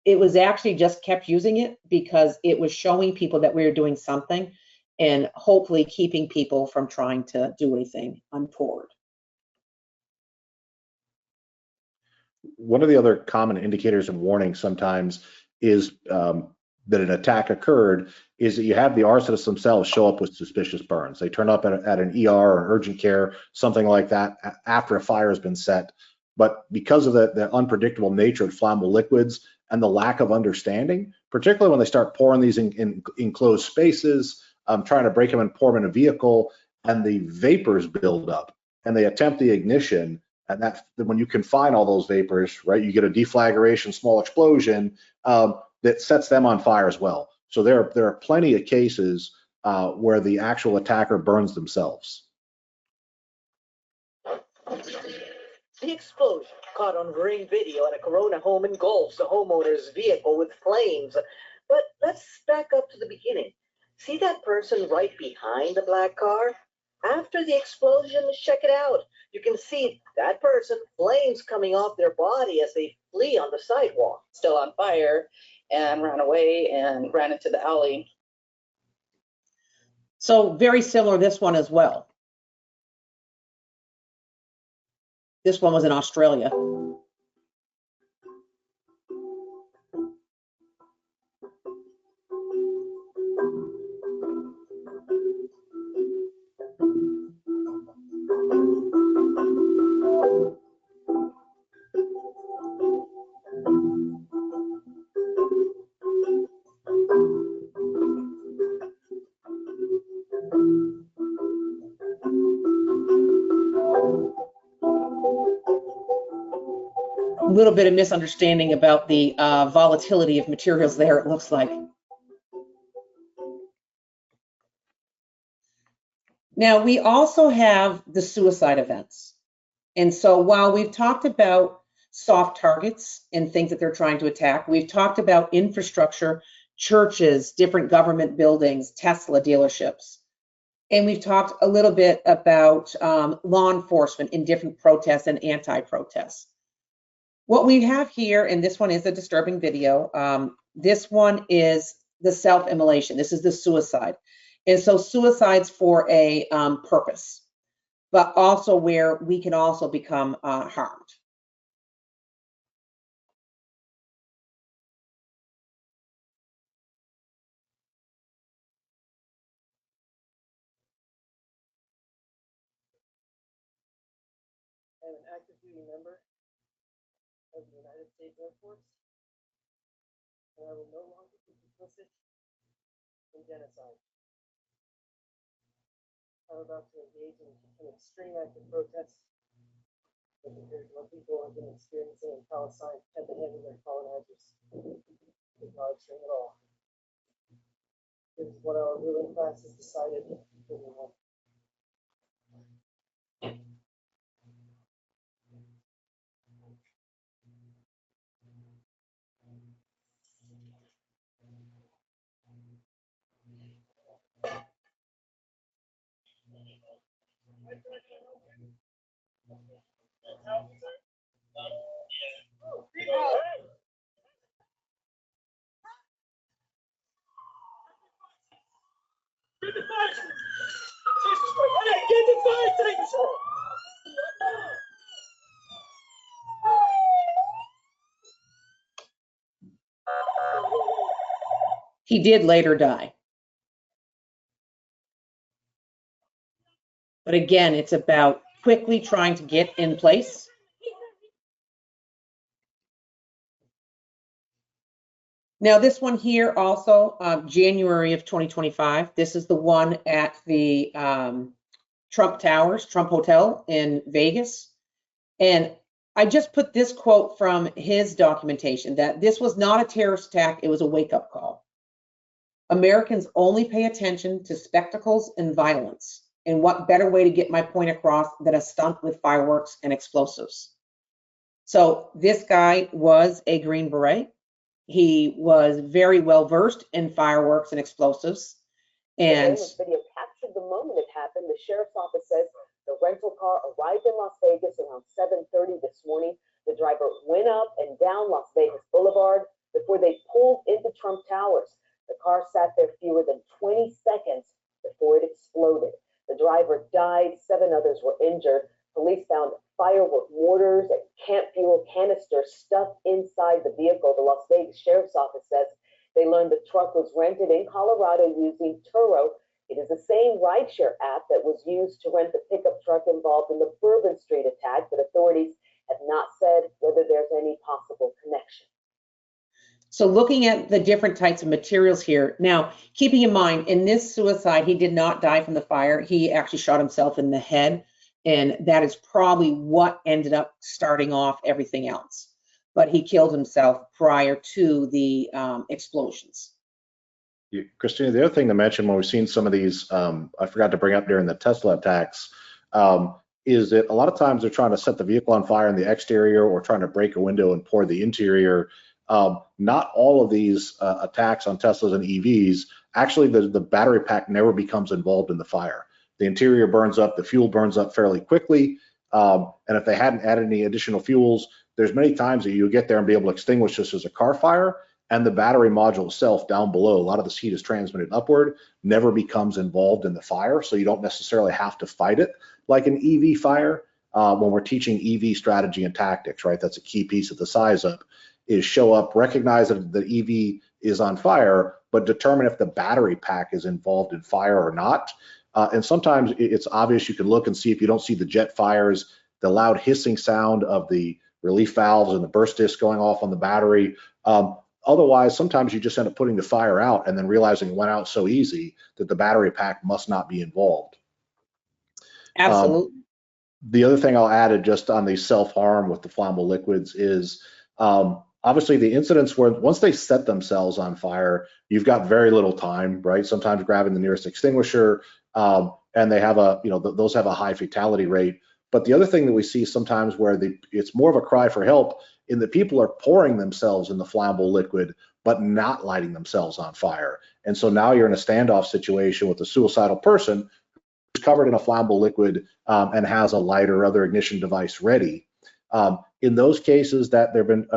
it was actually just kept using it because it was showing people that we were doing something and hopefully keeping people from trying to do anything untoward. One of the other common indicators and warnings sometimes is that an attack occurred is that you have the arsonists themselves show up with suspicious burns. They turn up at an ER or an urgent care, something like that, after a fire has been set. But because of the unpredictable nature of flammable liquids and the lack of understanding, particularly when they start pouring these in enclosed spaces, trying to break them and pour them in a vehicle, and the vapors build up and they attempt the ignition, and that when you confine all those vapors, right, you get a deflagration, small explosion that sets them on fire as well. So there are plenty of cases where the actual attacker burns themselves. The explosion caught on Ring video at a Corona home engulfs the homeowner's vehicle with flames. But let's back up to the beginning. See that person right behind the black car? After the explosion, check it out. You can see that person, flames coming off their body as they flee on the sidewalk. Still on fire, and ran away and ran into the alley. So very similar, this one as well. This one was in Australia. A little bit of misunderstanding about the volatility of materials there, it looks like. Now, we also have the suicide events. And so while we've talked about soft targets and things that they're trying to attack, we've talked about infrastructure, churches, different government buildings, Tesla dealerships. And we've talked a little bit about law enforcement in different protests and anti-protests. What we have here, and this one is a disturbing video, this one is the self-immolation. This is the suicide. And so suicide's for a purpose, but also where we can also become harmed. I'm an active duty member of the United States Air Force, and I will no longer be complicit in genocide. I'm about to engage in an extreme act of protest that compares to what people have been experiencing in Palestine at the hands of their colonizers. It's not extreme at all. This is what our ruling class has decided to do. He did later die. But again, it's about quickly trying to get in place. Now, this one here also, January of 2025. This is the one at the Trump Towers, Trump Hotel in Vegas. And I just put this quote from his documentation that this was not a terrorist attack, it was a wake-up call. Americans only pay attention to spectacles and violence. And what better way to get my point across than a stunt with fireworks and explosives? So this guy was a Green Beret. He was very well versed in fireworks and explosives. And this video captured the moment it happened. The sheriff's office says the rental car arrived in Las Vegas around 7:30 this morning. The driver went up and down Las Vegas Boulevard before they pulled into Trump Towers. The car sat there fewer than 20 seconds before it exploded. The driver died, 7 others were injured. Police found firework mortars and camp fuel canisters stuffed inside the vehicle. The Las Vegas Sheriff's Office says they learned the truck was rented in Colorado using Turo. It is the same rideshare app that was used to rent the pickup truck involved in the Bourbon Street attack, but authorities have not said whether there's any possible connection. so looking at the different types of materials here, now keeping in mind in this suicide, he did not die from the fire. He actually shot himself in the head. And that is probably what ended up starting off everything else. But he killed himself prior to the explosions. Christina, the other thing to mention when we've seen some of these, I forgot to bring up during the Tesla attacks, is that a lot of times they're trying to set the vehicle on fire in the exterior or trying to break a window and pour the interior. Not all of these attacks on Teslas and EVs, actually the battery pack never becomes involved in the fire. The interior burns up, the fuel burns up fairly quickly. And if they hadn't added any additional fuels, there's many times that you get there and be able to extinguish this as a car fire, and the battery module itself down below, a lot of this heat is transmitted upward, never becomes involved in the fire. So you don't necessarily have to fight it like an EV fire. When we're teaching EV strategy and tactics, right? That's a key piece of the size up, is show up, recognize that the EV is on fire, but determine if the battery pack is involved in fire or not. And sometimes it's obvious. You can look and see if you don't see the jet fires, the loud hissing sound of the relief valves and the burst disc going off on the battery. Otherwise, sometimes you just end up putting the fire out and then realizing it went out so easy that the battery pack must not be involved. Absolutely. The other thing I'll add just on the self-harm with the flammable liquids is obviously the incidents where once they set themselves on fire, you've got very little time, right? Sometimes grabbing the nearest extinguisher, and they have a, those have a high fatality rate. But the other thing that we see sometimes where it's more of a cry for help in that people are pouring themselves in the flammable liquid, but not lighting themselves on fire. And so now you're in a standoff situation with a suicidal person who's covered in a flammable liquid and has a lighter or other ignition device ready. In those cases that there have been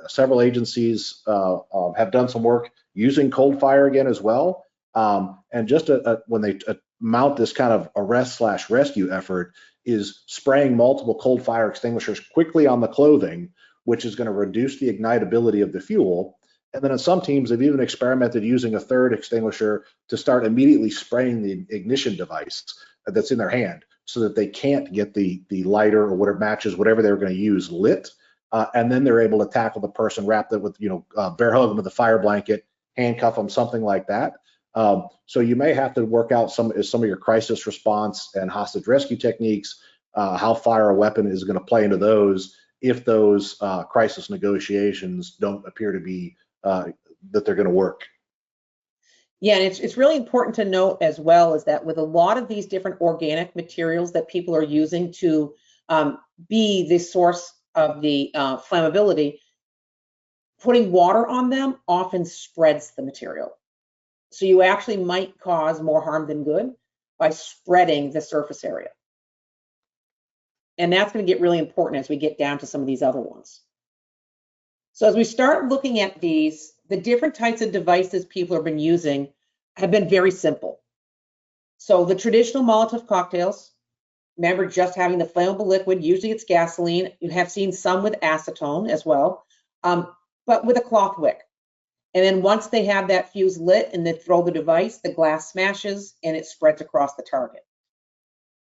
several agencies have done some work using cold fire again as well. And just when they mount this kind of arrest/rescue effort is spraying multiple cold fire extinguishers quickly on the clothing, which is going to reduce the ignitability of the fuel. And then in some teams, they've even experimented using a third extinguisher to start immediately spraying the ignition device that's in their hand so that they can't get the lighter or whatever matches, whatever they're going to use lit. And then they're able to tackle the person, wrap them with, bear hug them with a fire blanket, handcuff them, something like that. So you may have to work out some of your crisis response and hostage rescue techniques, how fire a weapon is going to play into those if those crisis negotiations don't appear to be that they're going to work. Yeah, and it's really important to note as well is that with a lot of these different organic materials that people are using to be the source of the flammability, putting water on them often spreads the material. So you actually might cause more harm than good by spreading the surface area. And that's going to get really important as we get down to some of these other ones. So as we start looking at these, the different types of devices people have been using have been very simple. So the traditional Molotov cocktails, remember just having the flammable liquid, usually it's gasoline. You have seen some with acetone as well, but with a cloth wick. And then once they have that fuse lit and they throw the device, the glass smashes and it spreads across the target.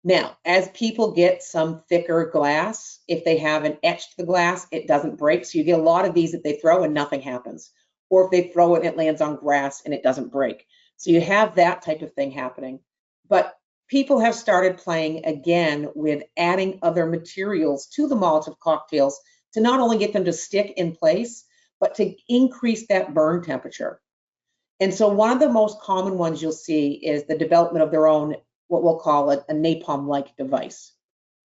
Now, as people get some thicker glass, if they haven't etched the glass, it doesn't break. So you get a lot of these that they throw and nothing happens. Or if they throw it and it lands on grass and it doesn't break. So you have that type of thing happening. But people have started playing again with adding other materials to the Molotov cocktails to not only get them to stick in place, but to increase that burn temperature. And so one of the most common ones you'll see is the development of their own, what we'll call a napalm-like device.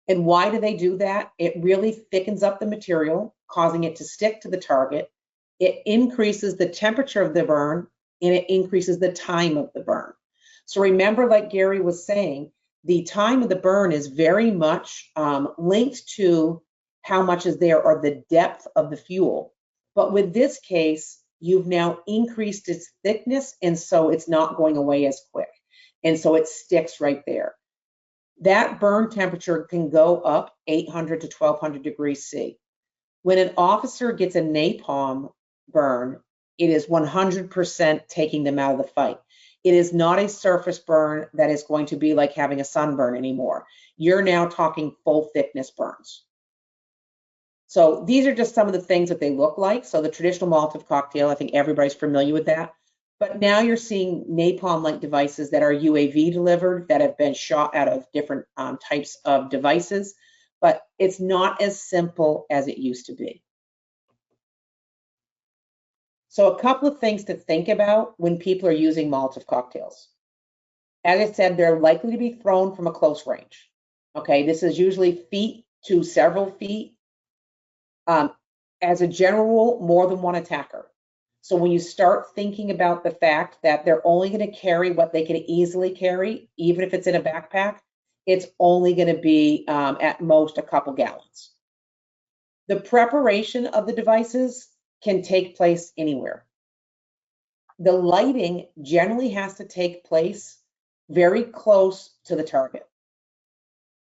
And why do they do that? It really thickens up the material, causing it to stick to the target. It increases the temperature of the burn, and it increases the time of the burn. So remember, like Gary was saying, the time of the burn is very much linked to how much is there or the depth of the fuel. But with this case, you've now increased its thickness, and so it's not going away as quick. And so it sticks right there. That burn temperature can go up 800 to 1200 degrees C. When an officer gets a napalm burn, it is 100% taking them out of the fight. It is not a surface burn that is going to be like having a sunburn anymore. You're now talking full thickness burns. So these are just some of the things that they look like. So the traditional Molotov cocktail, I think everybody's familiar with that. But now you're seeing napalm-like devices that are UAV delivered, that have been shot out of different types of devices. But it's not as simple as it used to be. So a couple of things to think about when people are using Molotov cocktails. As I said, they're likely to be thrown from a close range. Okay, this is usually feet to several feet. As a general rule, more than one attacker. So when you start thinking about the fact that they're only going to carry what they can easily carry, even if it's in a backpack, it's only going to be at most a couple gallons. The preparation of the devices can take place anywhere. The lighting generally has to take place very close to the target.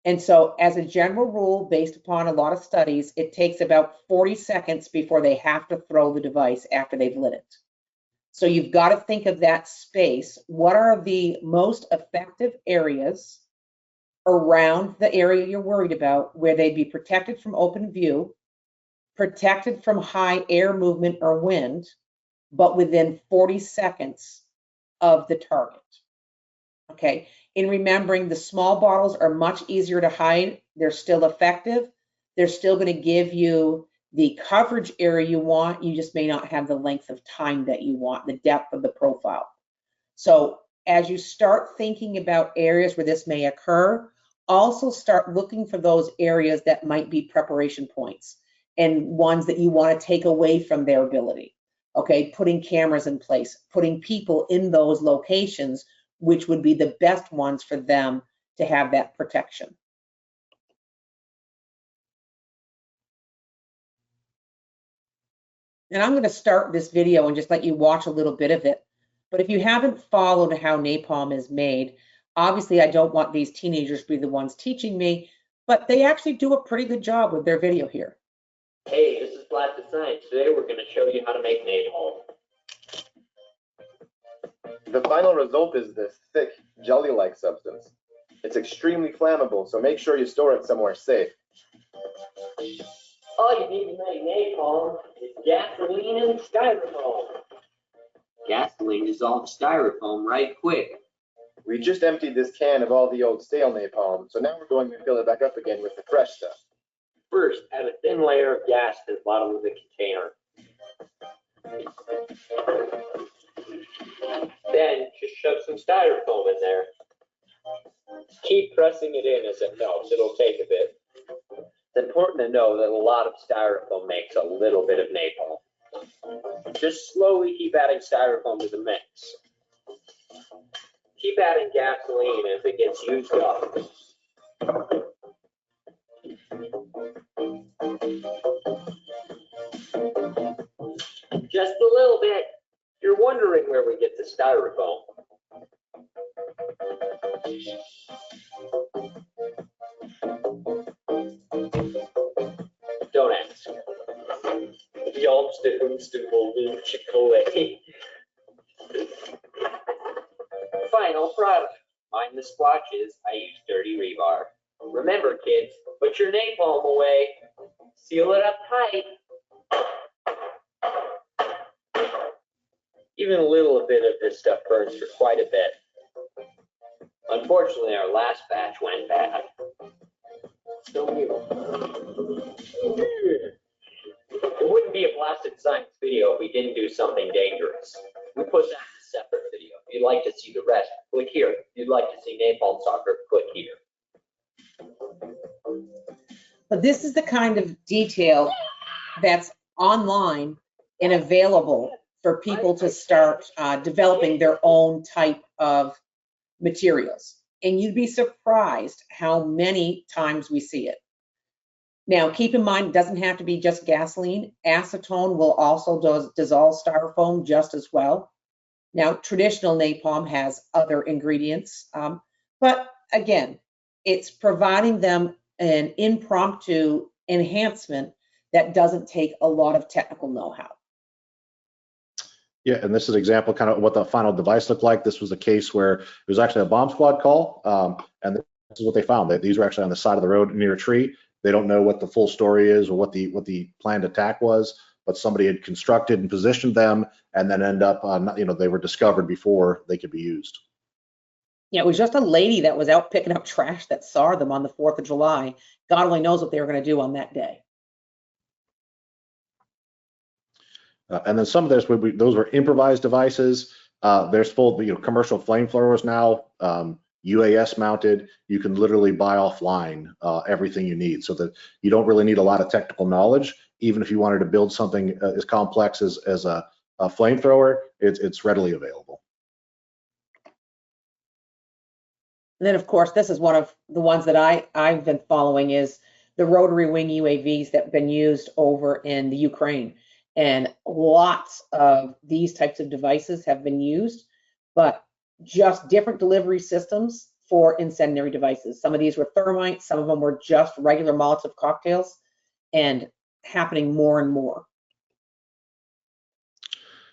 And so as a general rule, based upon a lot of studies, it takes about 40 seconds before they have to throw the device after they've lit it. So you've got to think of that space. What are the most effective areas around the area you're worried about where they'd be protected from open view, protected from high air movement or wind, but within 40 seconds of the target? Okay, in remembering the small bottles are much easier to hide. They're still effective. They're still going to give you the coverage area you want. You just may not have the length of time that you want, the depth of the profile. So as you start thinking about areas where this may occur, also start looking for those areas that might be preparation points and ones that you want to take away from their ability. Okay, putting cameras in place, putting people in those locations, which would be the best ones for them to have that protection. And I'm going to start this video and just let you watch a little bit of it. But if you haven't followed how napalm is made, obviously I don't want these teenagers to be the ones teaching me, but they actually do a pretty good job with their video here. Hey, this is Black to Science. Today we're going to show you how to make napalm. The final result is this thick, jelly-like substance. It's extremely flammable, so make sure you store it somewhere safe. All you need to make napalm is gasoline and styrofoam. Gasoline dissolves styrofoam right quick. We just emptied this can of all the old stale napalm, so now we're going to fill it back up again with the fresh stuff. First, add a thin layer of gas to the bottom of the container. Then just shove some styrofoam in there. Keep pressing it in as it melts. It'll take a bit. It's important to know that a lot of styrofoam makes a little bit of napalm. Just slowly keep adding styrofoam to the mix. Keep adding gasoline as it gets used up. Just a little bit. You're wondering where we get the styrofoam. Don't ask. Final product. Mind the splotches, I use dirty rebar. Remember, kids, put your napalm away. Seal it up tight. Even a little bit of this stuff burns for quite a bit. Unfortunately, our last batch went bad. It wouldn't be a blasted science video if we didn't do something dangerous. We put that in a separate video. If you'd like to see the rest, click here. If you'd like to see napalm soccer, click here. But this is the kind of detail that's online and available for people to start developing their own type of materials. And you'd be surprised how many times we see it. Now, keep in mind, it doesn't have to be just gasoline. Acetone will also dissolve styrofoam just as well. Now, traditional napalm has other ingredients, but again, it's providing them an impromptu enhancement that doesn't take a lot of technical know-how. Yeah, and this is an example kind of what the final device looked like. This was a case where it was actually a bomb squad call, and this is what they found. These were actually on the side of the road near a tree. They don't know what the full story is or what the planned attack was, but somebody had constructed and positioned them, and then end up, they were discovered before they could be used. Yeah, it was just a lady that was out picking up trash that saw them on the 4th of July. God only knows what they were going to do on that day. And then some of this, those were improvised devices. There's full, commercial flamethrowers now. UAS mounted. You can literally buy offline everything you need, so that you don't really need a lot of technical knowledge. Even if you wanted to build something as complex as a flamethrower, it's readily available. And then, of course, this is one of the ones that I've been following, is the rotary wing UAVs that have been used over in the Ukraine. And lots of these types of devices have been used, but just different delivery systems for incendiary devices. Some of these were thermite, some of them were just regular Molotov cocktails, and happening more and more.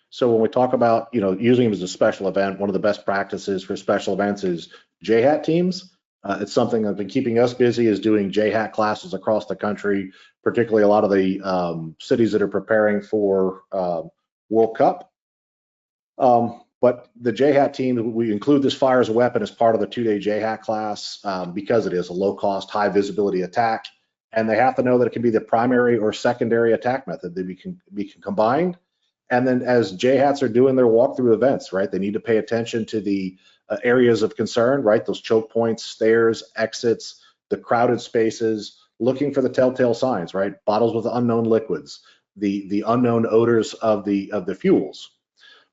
So when we talk about, using them as a special event, one of the best practices for special events is JHAT teams. It's something that's been keeping us busy, is doing JHAT classes across the country, particularly a lot of the cities that are preparing for World Cup. But the JHAT team, we include this fire as a weapon as part of the 2-day JHAT class because it is a low-cost, high-visibility attack, and they have to know that it can be the primary or secondary attack method that be combined. And then as JHATs are doing their walkthrough events, right, they need to pay attention to the areas of concern, right, those choke points, stairs, exits, the crowded spaces, looking for the telltale signs, right, bottles with unknown liquids, the unknown odors of the fuels.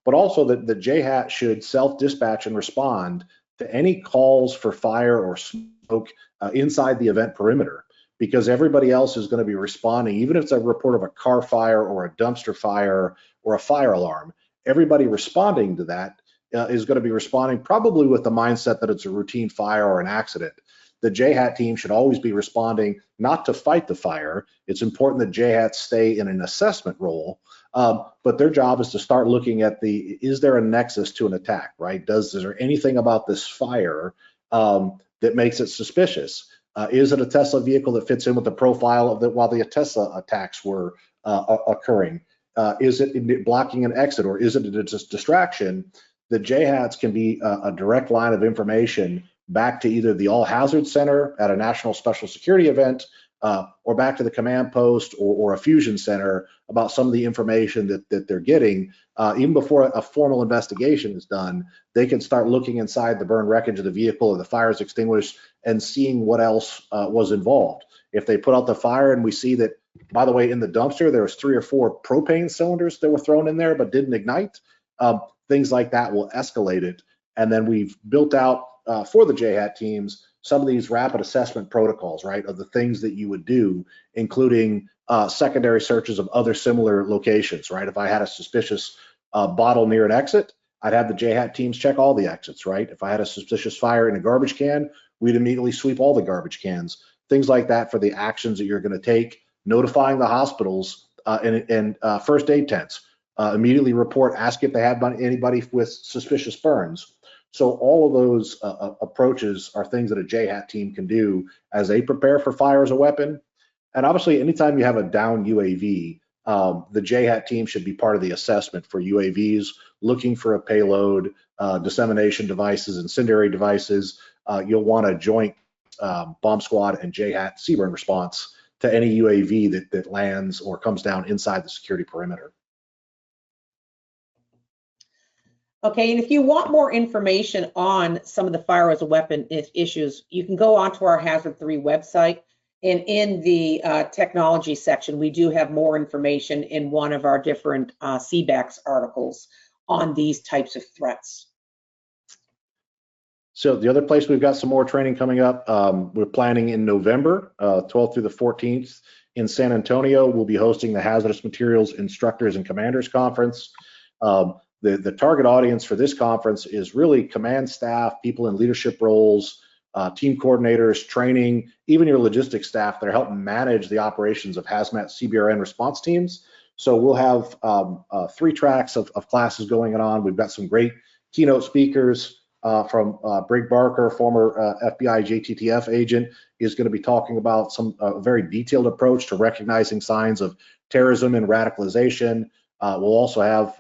But also that the JHAT should self-dispatch and respond to any calls for fire or smoke inside the event perimeter, because everybody else is going to be responding, even if it's a report of a car fire or a dumpster fire or a fire alarm. Everybody responding to that is going to be responding probably with the mindset that it's a routine fire or an accident. The JHAT team should always be responding not to fight the fire. It's important that JHATs stay in an assessment role, but their job is to start looking at is there a nexus to an attack, right? Is there anything about this fire that makes it suspicious? Is it a Tesla vehicle that fits in with the profile of while the Tesla attacks were occurring? Is it blocking an exit, or is it a distraction? The JHATs can be a direct line of information back to either the All Hazards Center at a national special security event, or back to the command post or a fusion center about some of the information that they're getting. Even before a formal investigation is done, they can start looking inside the burned wreckage of the vehicle or the fire is extinguished and seeing what else was involved. If they put out the fire and we see that, by the way, in the dumpster, there was 3 or 4 propane cylinders that were thrown in there but didn't ignite, things like that will escalate it. And then we've built out for the JHAT teams some of these rapid assessment protocols, right, of the things that you would do, including secondary searches of other similar locations, right? If I had a suspicious bottle near an exit, I'd have the JHAT teams check all the exits, right? If I had a suspicious fire in a garbage can, we'd immediately sweep all the garbage cans, things like that for the actions that you're going to take, notifying the hospitals and first aid tents, immediately report, ask if they have anybody with suspicious burns. So all of those approaches are things that a JHAT team can do as they prepare for fire as a weapon. And obviously, anytime you have a down UAV, the JHAT team should be part of the assessment for UAVs, looking for a payload, dissemination devices, incendiary devices. You'll want a joint bomb squad and JHAT CBRN response to any UAV that lands or comes down inside the security perimeter. Okay, and if you want more information on some of the fire as a weapon issues, you can go onto our Hazard 3 website, and in the technology section, we do have more information in one of our different CBACS articles on these types of threats. So the other place we've got some more training coming up, we're planning in November, 12th through the 14th in San Antonio. We'll be hosting the Hazardous Materials Instructors and Commanders Conference. The target audience for this conference is really command staff, people in leadership roles, team coordinators, training, even your logistics staff that are helping manage the operations of hazmat CBRN response teams. So we'll have 3 tracks of classes going on. We've got some great keynote speakers from Brig Barker, former FBI JTTF agent, is going to be talking about some very detailed approach to recognizing signs of terrorism and radicalization. We'll also have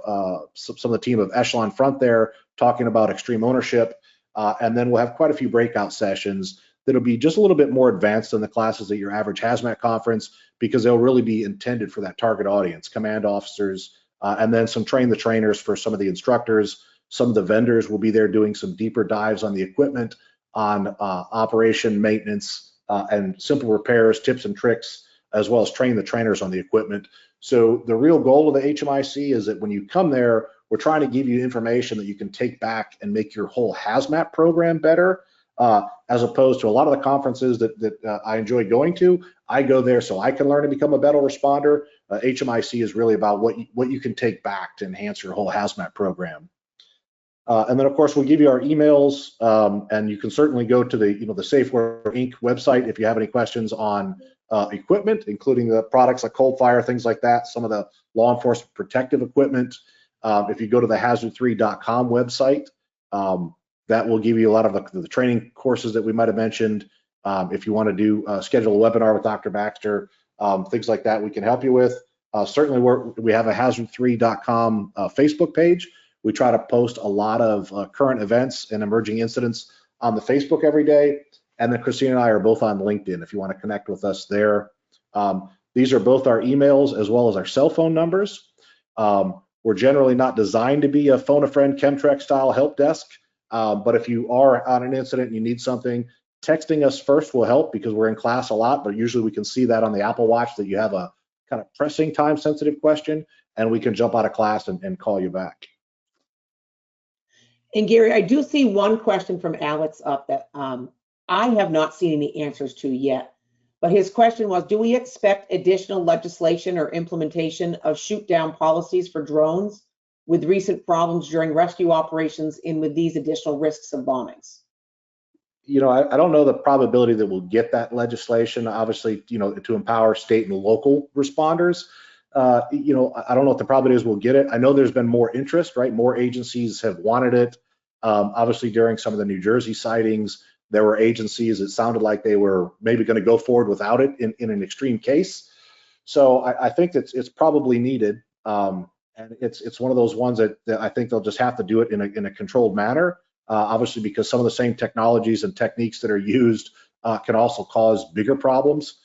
some of the team of Echelon Front there talking about extreme ownership. And then we'll have quite a few breakout sessions that'll be just a little bit more advanced than the classes at your average hazmat conference, because they'll really be intended for that target audience, command officers, and then some train the trainers for some of the instructors. Some of the vendors will be there doing some deeper dives on the equipment, on operation, maintenance, and simple repairs, tips and tricks, as well as train the trainers on the equipment. So the real goal of the HMIC is that when you come there, we're trying to give you information that you can take back and make your whole hazmat program better, as opposed to a lot of the conferences that I enjoy going to. I go there so I can learn to become a better responder. HMIC is really about what you can take back to enhance your whole hazmat program. And then, of course, we'll give you our emails, and you can certainly go to the Safeware Inc. website if you have any questions on equipment, including the products like cold fire, things like that, some of the law enforcement protective equipment. If you go to the hazard3.com website, that will give you a lot of the training courses that we might have mentioned. If you want to do schedule a webinar with Dr. Baxter, things like that, we can help you with. Certainly, we have a hazard3.com Facebook page. We try to post a lot of current events and emerging incidents on the Facebook every day. And then Christine and I are both on LinkedIn if you want to connect with us there. These are both our emails as well as our cell phone numbers. We're generally not designed to be a phone a friend Chemtrex style help desk, but if you are on an incident and you need something, texting us first will help because we're in class a lot, but usually we can see that on the Apple Watch that you have a kind of pressing time sensitive question, and we can jump out of class and call you back. And Gary, I do see one question from Alex up that I have not seen any answers to yet. But his question was, do we expect additional legislation or implementation of shoot down policies for drones with recent problems during rescue operations and with these additional risks of bombings? I don't know the probability that we'll get that legislation, obviously, to empower state and local responders. I don't know what the probability is we'll get it. I know there's been more interest, right? More agencies have wanted it. Obviously, during some of the New Jersey sightings, there were agencies that sounded like they were maybe going to go forward without it in an extreme case. So I think that it's probably needed. And it's one of those ones that I think they'll just have to do it in a controlled manner. Obviously, because some of the same technologies and techniques that are used can also cause bigger problems.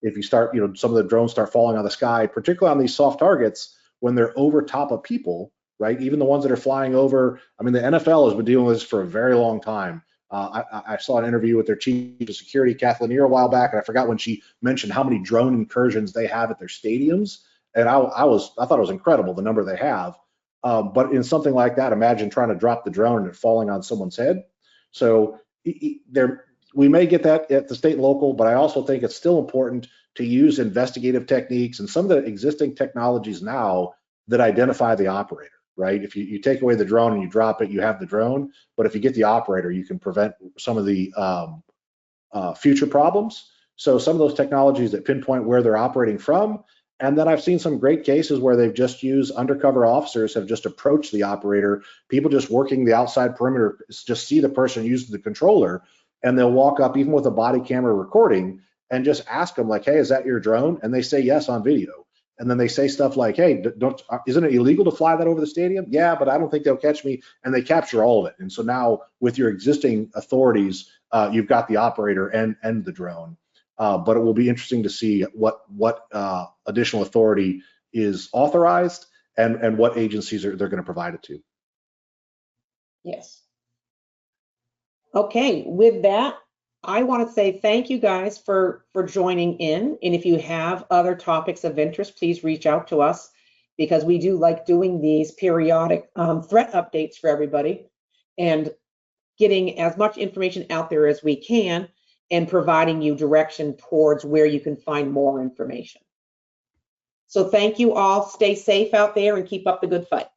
If you start, some of the drones start falling out of the sky, particularly on these soft targets, when they're over top of people, right? Even the ones that are flying over. I mean, the NFL has been dealing with this for a very long time. I saw an interview with their chief of security, Kathleen Lanier, a while back, and I forgot when she mentioned how many drone incursions they have at their stadiums. And I thought it was incredible, the number they have. But in something like that, imagine trying to drop the drone and it falling on someone's head. So we may get that at the state and local, but I also think it's still important to use investigative techniques and some of the existing technologies now that identify the operator, right? If you take away the drone and you drop it, you have the drone. But if you get the operator, you can prevent some of the future problems. So some of those technologies that pinpoint where they're operating from. And then I've seen some great cases where they've just used undercover officers have just approached the operator. People just working the outside perimeter just see the person using the controller, and they'll walk up even with a body camera recording and just ask them like, hey, is that your drone? And they say yes on video. And then they say stuff like, hey, isn't it illegal to fly that over the stadium? Yeah, but I don't think they'll catch me. And they capture all of it. And so now with your existing authorities, you've got the operator and the drone. But it will be interesting to see what additional authority is authorized and what agencies they're going to provide it to. Yes. Okay, with that, I want to say thank you guys for joining in. And if you have other topics of interest, please reach out to us because we do like doing these periodic threat updates for everybody and getting as much information out there as we can and providing you direction towards where you can find more information. So thank you all. Stay safe out there and keep up the good fight.